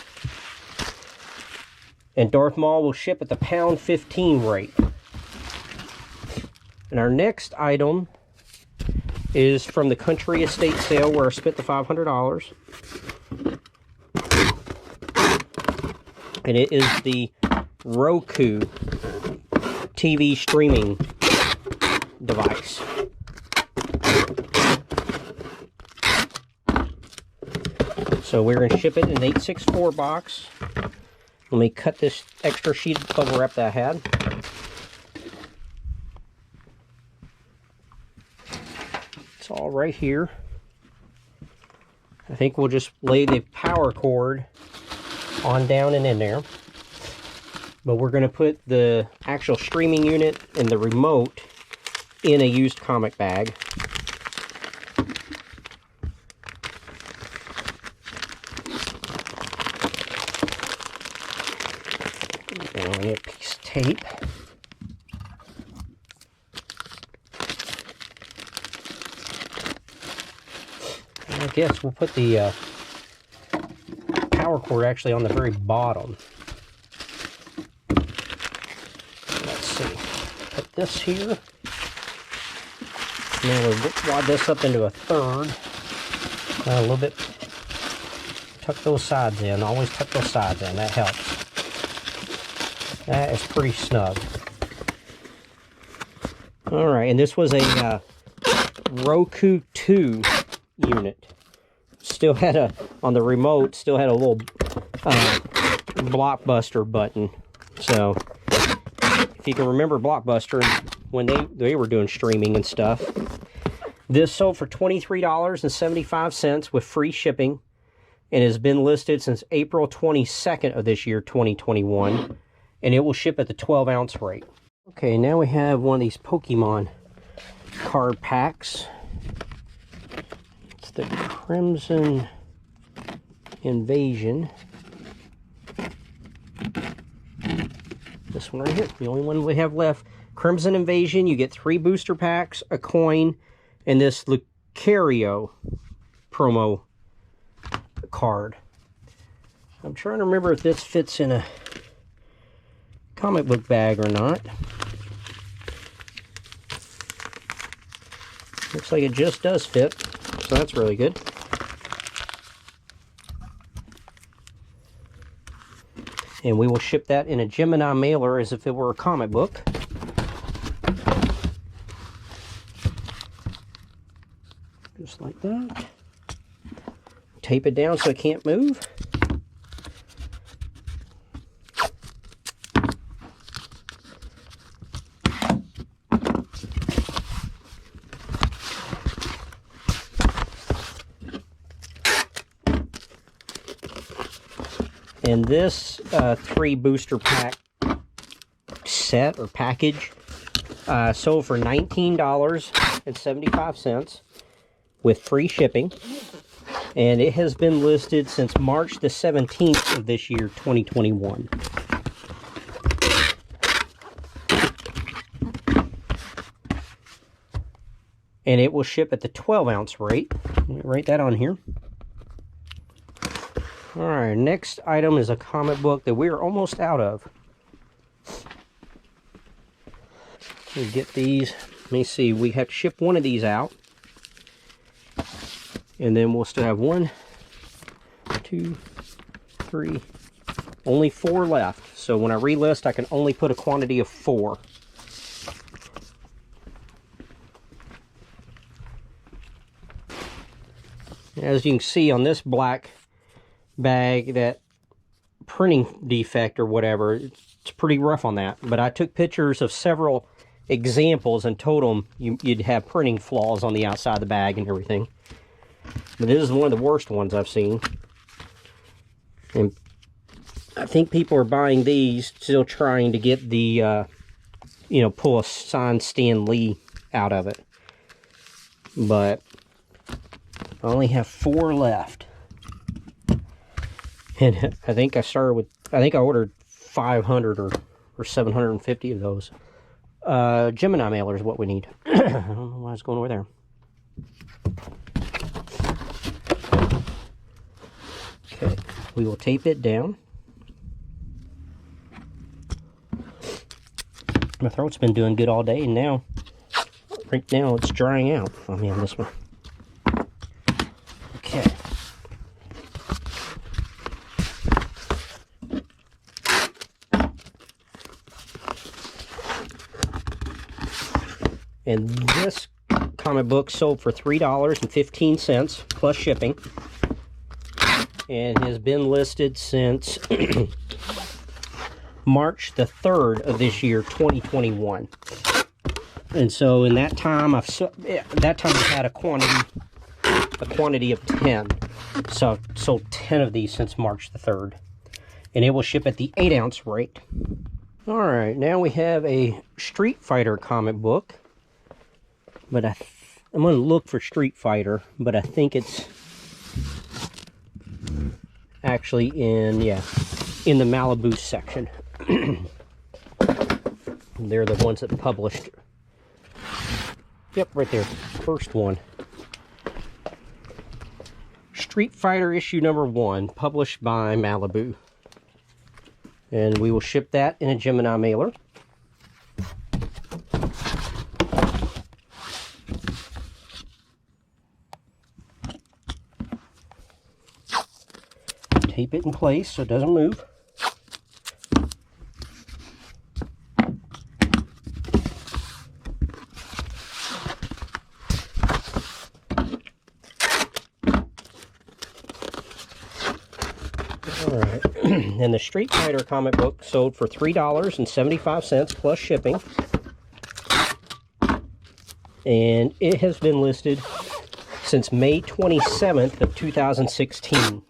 And Darth Maul will ship at the £1.15 rate. And our next item is from the Country Estate sale, where I spent the $500. And it is the Roku TV streaming device. So we're going to ship it in an 864 box. Let me cut this extra sheet of bubble wrap that I had. It's all right here. I think we'll just lay the power cord on down and in there. But we're going to put the actual streaming unit and the remote in a used comic bag. And we get a piece of tape. And I guess we'll put the power cord actually on the very bottom. Let's see. Put this here. And then we'll wad this up into a third. A little bit. Tuck those sides in. Always tuck those sides in. That helps. That is pretty snug. Alright, and this was a Roku 2 unit. Still had a, on the remote, still had a little Blockbuster button. So, if you can remember Blockbuster, when they were doing streaming and stuff. This sold for $23.75 with free shipping, and has been listed since April 22nd of this year, 2021. And it will ship at the 12-ounce rate. Okay, now we have one of these Pokemon card packs. It's the Crimson Invasion. This one right here, the only one we have left. Crimson Invasion, you get 3 booster packs, a coin, and this Lucario promo card. I'm trying to remember if this fits in a comic book bag or not. Looks like it just does fit, so that's really good. And we will ship that in a Gemini mailer as if it were a comic book. Just like that. Tape it down so it can't move. And this 3 booster pack set or package sold for $19.75 with free shipping. And it has been listed since March the 17th of this year, 2021. And it will ship at the 12-ounce rate. Let me write that on here. Alright, next item is a comic book that we're almost out of. We get these. Let me see, we have to ship one of these out. And then we'll still have 1, 2, 3, only 4 left. So when I relist, I can only put a quantity of 4. As you can see on this black bag, that printing defect or whatever, it's pretty rough on that. But I took pictures of several examples and told them you'd have printing flaws on the outside of the bag and everything. But this is one of the worst ones I've seen. And I think people are buying these still trying to get the, you know, pull a signed Stan Lee out of it. But I only have 4 left. And I think I started with, I think I ordered 500 or 750 of those. Gemini mailer is what we need. I don't know why it's going over there. Okay, we will tape it down. My throat's been doing good all day, and now, right now, it's drying out on me on this one. Okay. And this comic book sold for $3.15 plus shipping, and has been listed since March the 3rd of this year, 2021. And so in that time, I've had a quantity of 10. So I've sold 10 of these since March the 3rd, and it will ship at the 8-ounce rate. All right, now we have a Street Fighter comic book. But I'm going to look for Street Fighter, but I think it's actually in the Malibu section. They're the ones that published. Yep, right there. First one. Street Fighter issue number 1, published by Malibu. And we will ship that in a Gemini mailer. Tape it in place so it doesn't move. Alright, and the Street Fighter comic book sold for $3.75 plus shipping. And it has been listed since May 27th of 2016.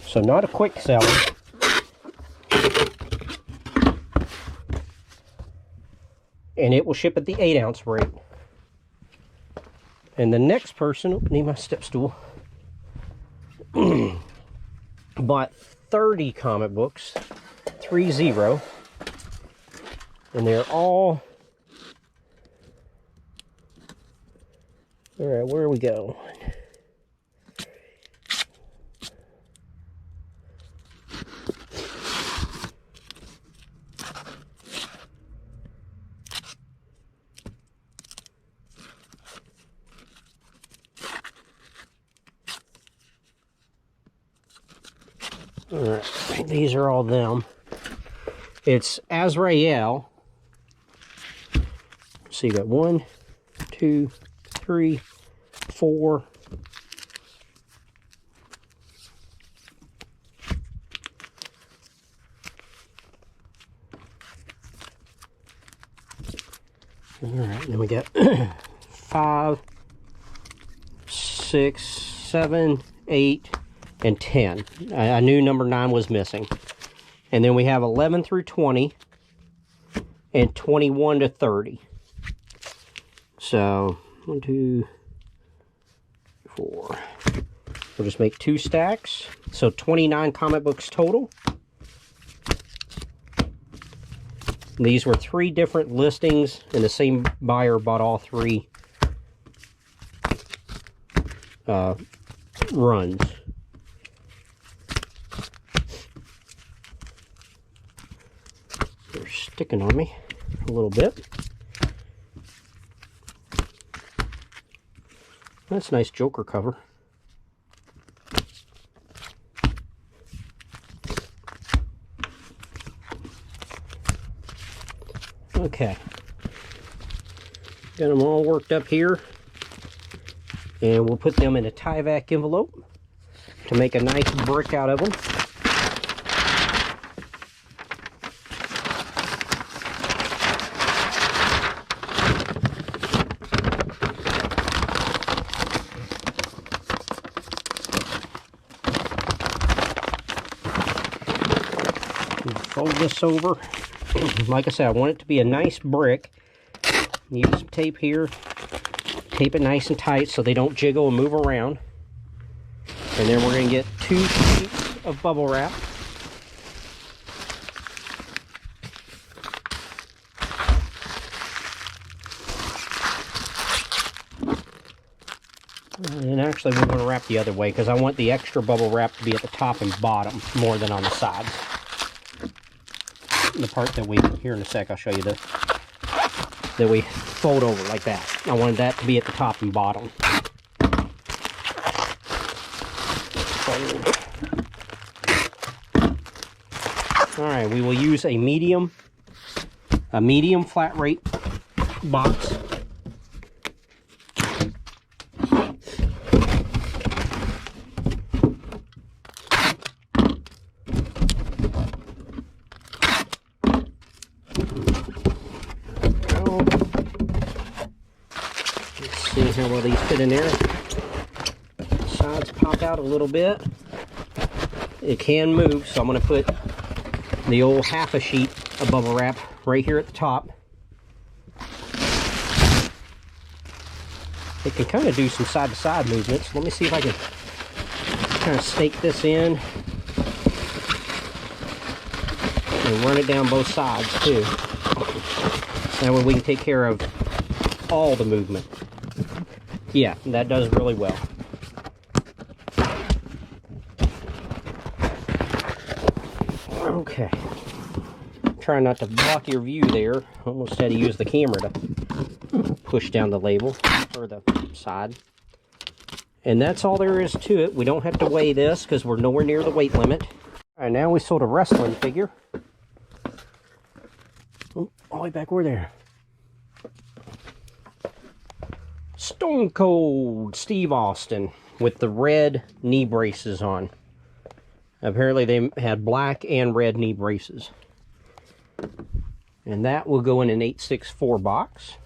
So not a quick seller. And it will ship at the 8-ounce rate. And the next person, need my step stool, bought 30 comic books, 30. And they're all, all right, where are we going? Alright, these are all them. It's Azrael. So you got 1, 2, 3, 4. Alright, then we got 5, 6, 7, 8, and 10. I knew number 9 was missing. And then we have 11 through 20 and 21 to 30. So 1, 2, 4. We'll just make 2 stacks. So 29 comic books total. These were 3 different listings, and the same buyer bought all 3 runs. They're sticking on me a little bit. That's a nice Joker cover. Okay, got them all worked up here, and we'll put them in a Tyvek envelope to make a nice brick out of them. Fold this over. Like I said, I want it to be a nice brick. Use some tape here. Tape it nice and tight so they don't jiggle and move around. And then we're going to get 2 sheets of bubble wrap. And actually we're going to wrap the other way because I want the extra bubble wrap to be at the top and bottom more than on the sides. The part that we, here in a sec, I'll show you this, that we fold over like that. I wanted that to be at the top and bottom. Alright, we will use a medium flat rate box. How well these fit in there. Sides pop out a little bit. It can move, so I'm going to put the old half a sheet of bubble wrap right here at the top. It can kind of do some side-to-side movements. Let me see if I can kind of stake this in and run it down both sides too. That way we can take care of all the movement. Yeah, that does really well. Okay. Try not to block your view there. Almost had to use the camera to push down the label, or the side. And that's all there is to it. We don't have to weigh this because we're nowhere near the weight limit. Alright, now we sold a wrestling figure. Oh, all the way back over there. Stone Cold Steve Austin with the red knee braces on. Apparently they had black and red knee braces. And that will go in an 864 box.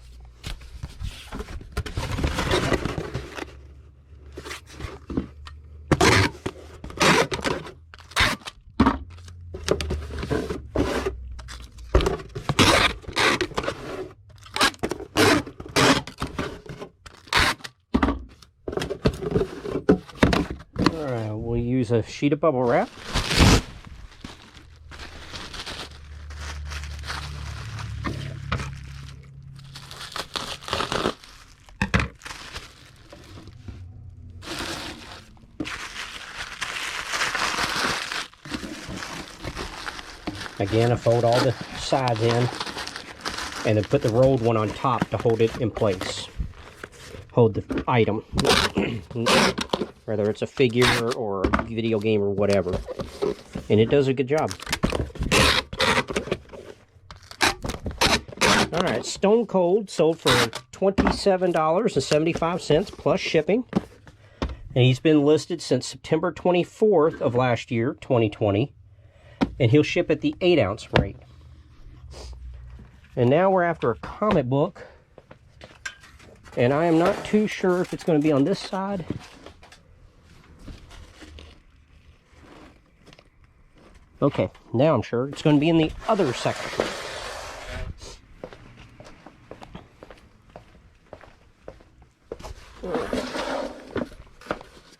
We'll use a sheet of bubble wrap. Again, I fold all the sides in and then put the rolled one on top to hold it in place. Hold the item. Whether it's a figure or a video game or whatever. And it does a good job. Alright, Stone Cold sold for $27.75 plus shipping. And he's been listed since September 24th of last year, 2020. And he'll ship at the 8-ounce rate. And now we're after a comic book. And I am not too sure if it's going to be on this side Okay, now I'm sure it's going to be in the other section.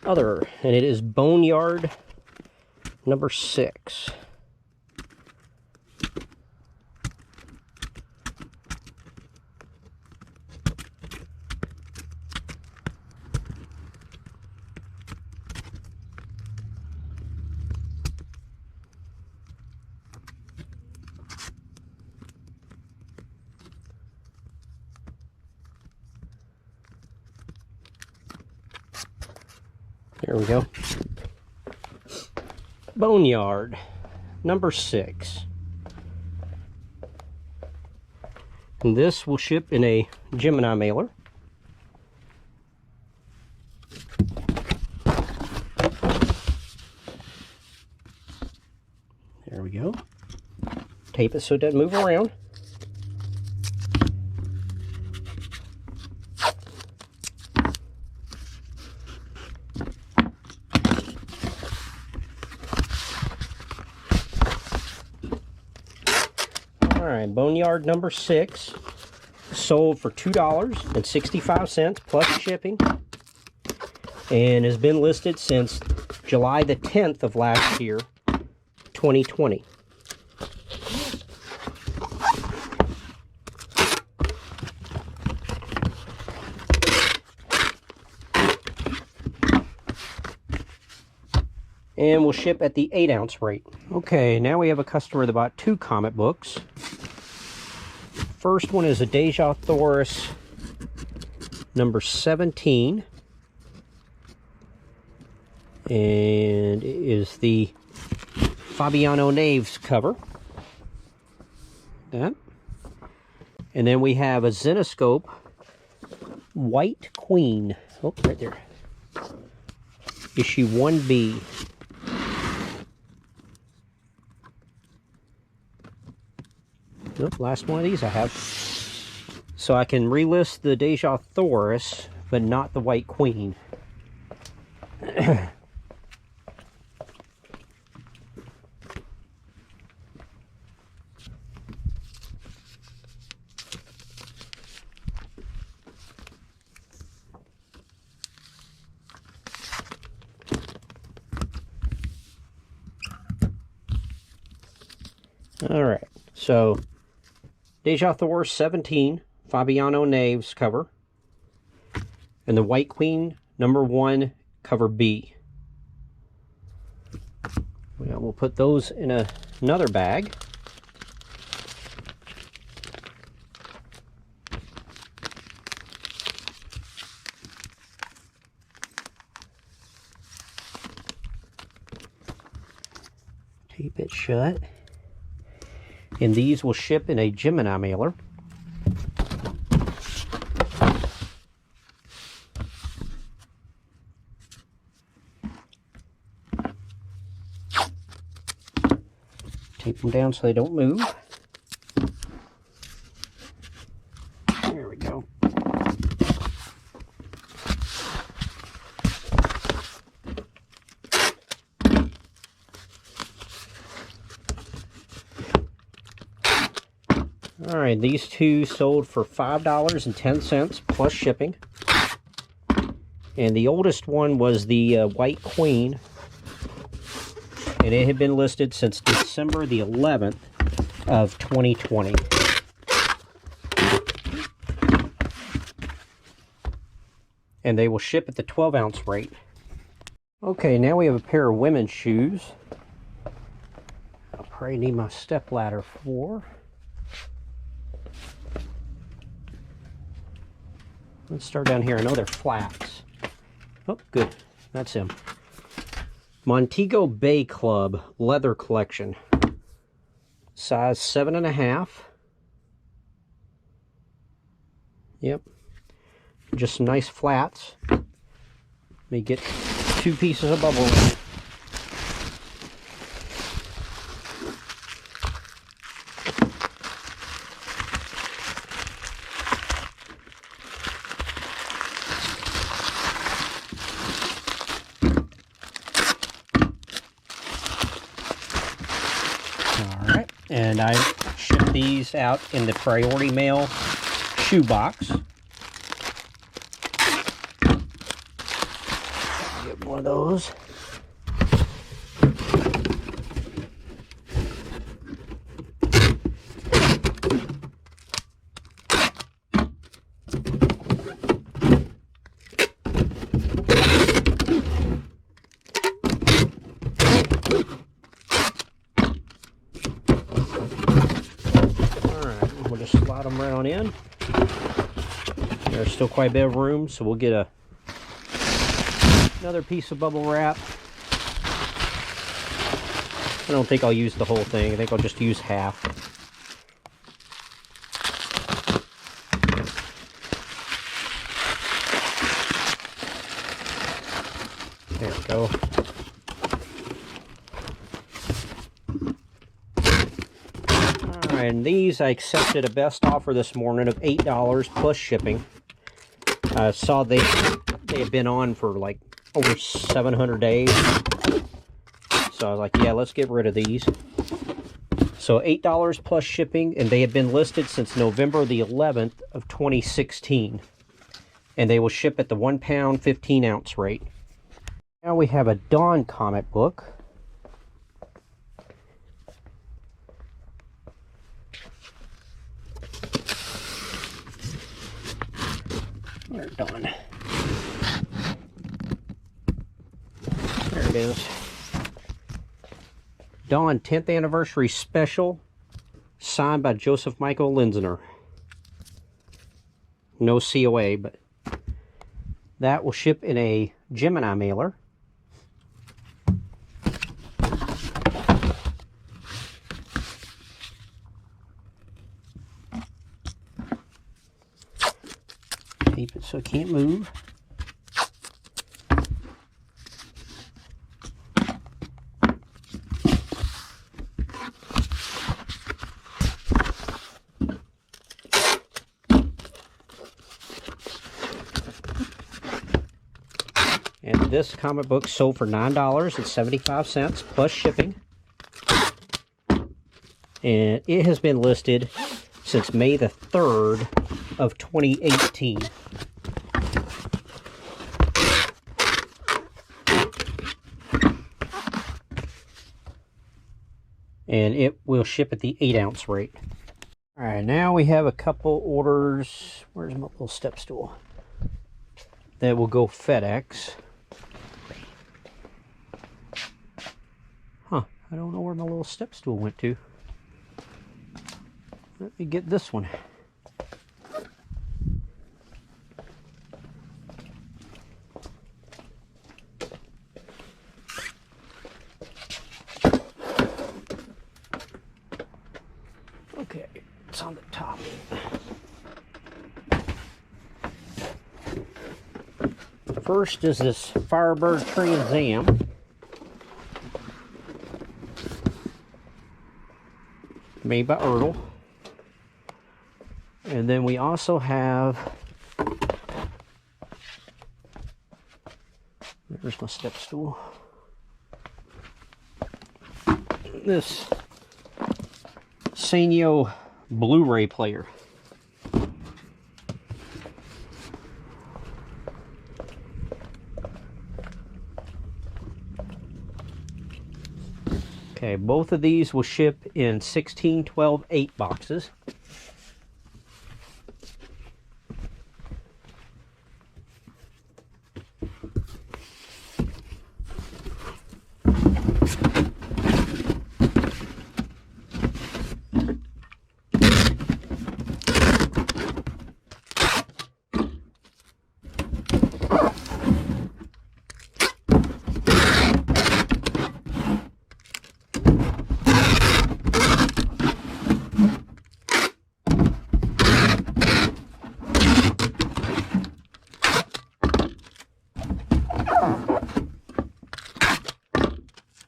Other, and it is Boneyard number 6. There we go. Boneyard, number 6. And this will ship in a Gemini mailer. There we go. Tape it so it doesn't move around. Alright, Boneyard number 6, sold for $2.65 plus shipping, and has been listed since July the 10th of last year, 2020. And will ship at the 8-ounce rate. Okay, now we have a customer that bought 2 comic books. First one is a Deja Thoris number 17. And it is the Fabiano Naves cover. That. And then we have a Zenoscope White Queen. Oh, right there. Issue 1B. Nope, last one of these I have. So I can relist the Deja Thoris, but not the White Queen. Alright, so Deja Thoris 17, Fabiano Naves cover, and the White Queen number 1, cover B. We'll put those in another bag. Tape it shut. And these will ship in a Gemini mailer. Tape them down so they don't move. There we go. Alright, these two sold for $5.10 plus shipping. And the oldest one was the White Queen. And it had been listed since December the 11th of 2020. And they will ship at the 12-ounce rate. Okay, now we have a pair of women's shoes. I'll probably need my step ladder for. Let's start down here. I know they're flats. Oh, good. That's him. Montego Bay Club leather collection. Size 7.5. Yep. Just some nice flats. Let me get 2 pieces of bubble wrap. And I shipped these out in the priority mail shoebox. Get one of those. We'll just slide them right on in. There's still quite a bit of room, so we'll get another piece of bubble wrap. I don't think I'll use the whole thing. I think I'll just use half. There we go. And these I accepted a best offer this morning of $8 plus shipping. I saw they had been on for like over 700 days. So I was like, yeah, let's get rid of these. So $8 plus shipping, and they have been listed since November the 11th of 2016. And they will ship at the 1 pound, 15 ounce rate. Now we have a Dawn comic book. Where's Dawn? There it is. Dawn 10th Anniversary Special, signed by Joseph Michael Linsner. No COA, but that will ship in a Gemini mailer. Keep it so it can't move. And this comic book sold for $9.75 plus shipping. And it has been listed since May the 3rd of 2018. And it will ship at the 8 ounce rate. Alright, now we have a couple orders. Where's my little step stool? That will go FedEx. Huh, I don't know where my little step stool went to. Let me get this one. Okay, it's on the top. First is this Firebird Trans Am. Made by Ertl. And then we also have, there's my step stool, this Sanyo Blu-ray player. Okay, both of these will ship in 16, 12, 8 boxes.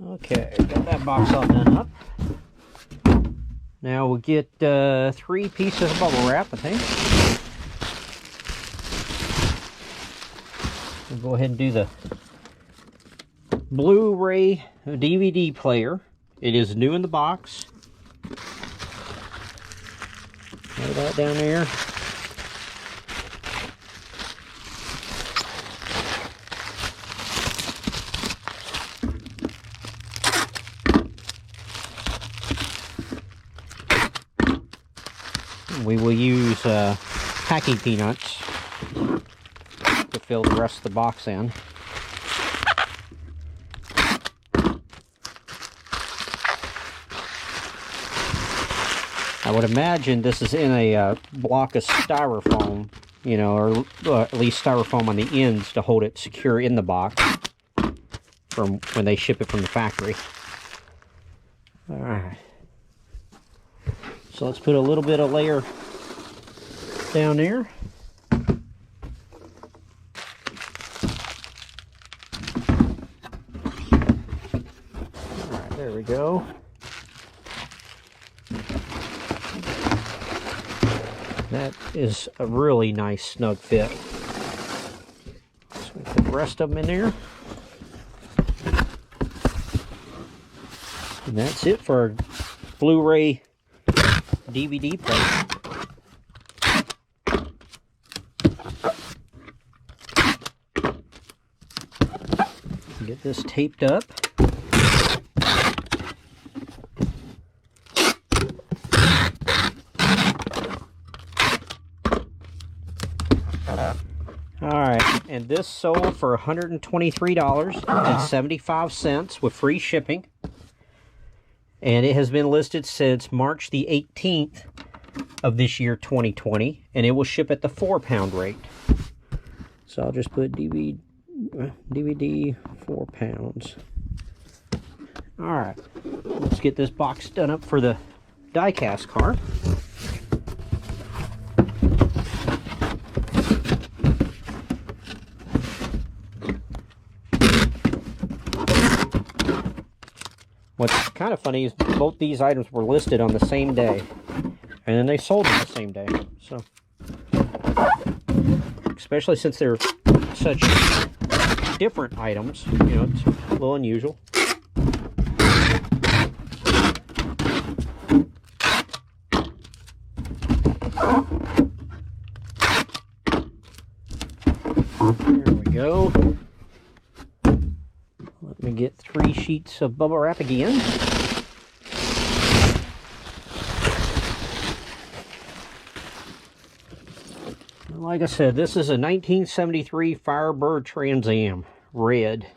Okay, got that box all done up. Now we'll get 3 pieces of bubble wrap, I think. We'll go ahead and do the Blu-ray DVD player. It is new in the box. Put that down there. We will use packing peanuts to fill the rest of the box in. I would imagine this is in a block of styrofoam, you know, or at least styrofoam on the ends to hold it secure in the box from when they ship it from the factory. Alright. So let's put a little bit of layer down there. Alright, there we go. That is a really nice snug fit. So we put the rest of them in there. And that's it for our Blu-ray DVD player. Get this taped up. Alright, and this sold for $123.75 with free shipping. And it has been listed since March the 18th of this year, 2020. And it will ship at the 4-pound rate. So I'll just put DVD 4 pounds. Alright, let's get this box done up for the die-cast car. What's kind of funny is both these items were listed on the same day, and then they sold on the same day. So, especially since they're such different items, you know, it's a little unusual. There we go. Let me get 3 sheets of bubble wrap again. Like I said, this is a 1973 Firebird Trans Am, red.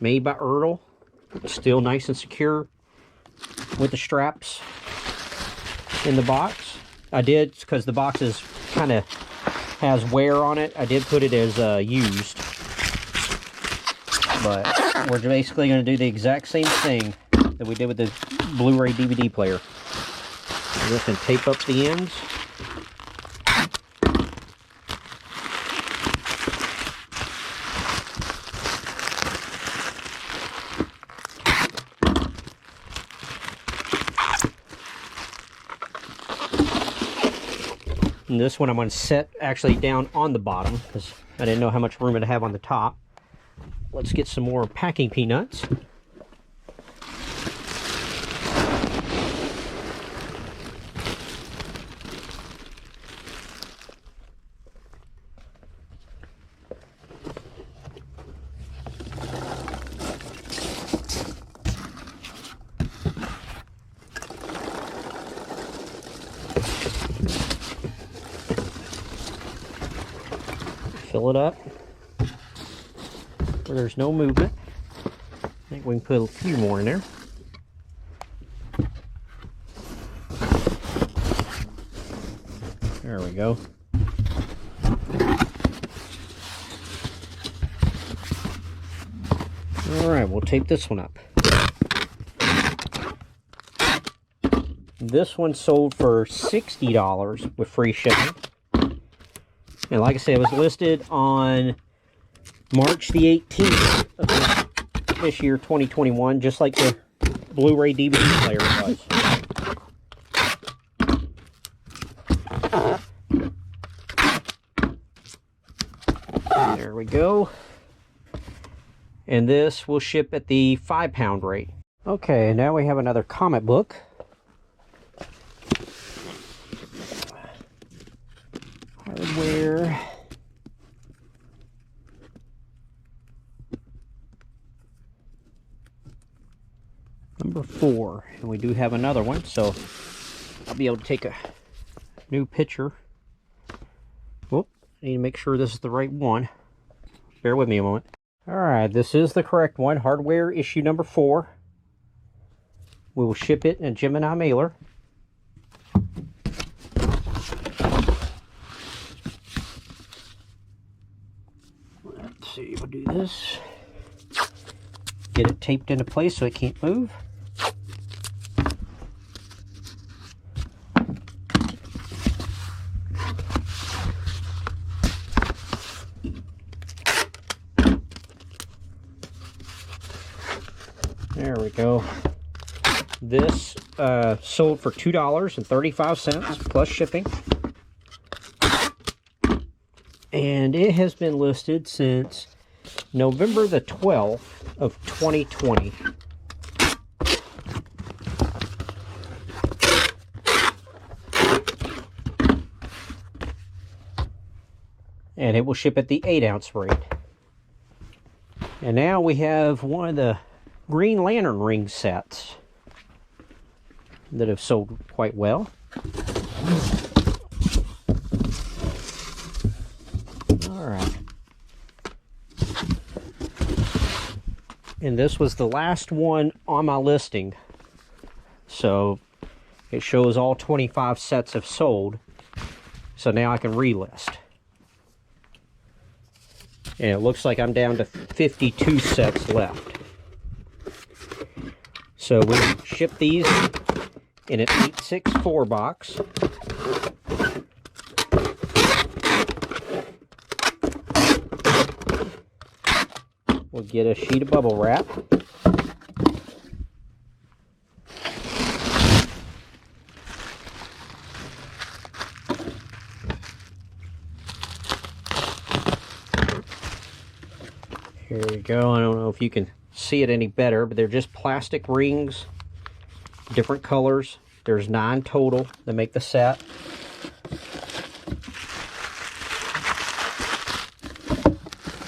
Made by Ertl. It's still nice and secure with the straps in the box. I did, because the box is kind of has wear on it, I did put it as used. But we're basically going to do the exact same thing that we did with the Blu-ray DVD player. I'm just going to tape up the ends. And this one I'm going to set actually down on the bottom because I didn't know how much room it have on the top. Let's get some more packing peanuts. Fill it up where there's no movement. I think we can put a few more in there. There we go. Alright, we'll tape this one up. This one sold for $60 with free shipping. And like I said, it was listed on March the 18th of this year, 2021, just like the Blu-ray DVD player was. There we go. And this will ship at the 5-pound rate. Okay, now we have another comic book. 4. And we do have another one, so I'll be able to take a new picture. Whoop, I need to make sure this is the right one. Bear with me a moment. Alright, this is the correct one. Hardware issue number 4. We will ship it in a Gemini mailer. Let's see, we'll do this. Get it taped into place so it can't move. There we go. This sold for $2.35 plus shipping. And it has been listed since November the 12th of 2020. And it will ship at the 8-ounce rate. And now we have one of the Green Lantern ring sets that have sold quite well. Alright. And this was the last one on my listing. So it shows all 25 sets have sold. So now I can relist. And it looks like I'm down to 52 sets left. So we ship these in an 864 box. We'll get a sheet of bubble wrap. Here we go. I don't know if you can see it any better, but they're just plastic rings, different colors. There's 9 total that make the set.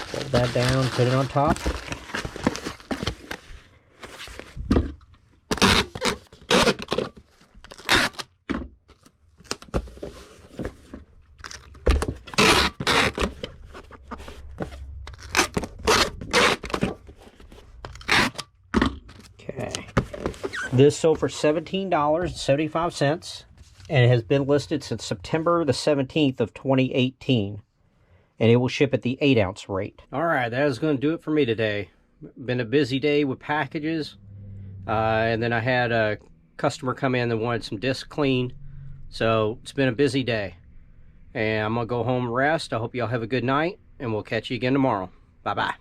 Fold that down, put it on top. This sold for $17.75, and it has been listed since September the 17th of 2018, and it will ship at the 8-ounce rate. All right, that is going to do it for me today. Been a busy day with packages, and then I had a customer come in that wanted some discs cleaned, so it's been a busy day. And I'm going to go home and rest. I hope y'all have a good night, and we'll catch you again tomorrow. Bye-bye.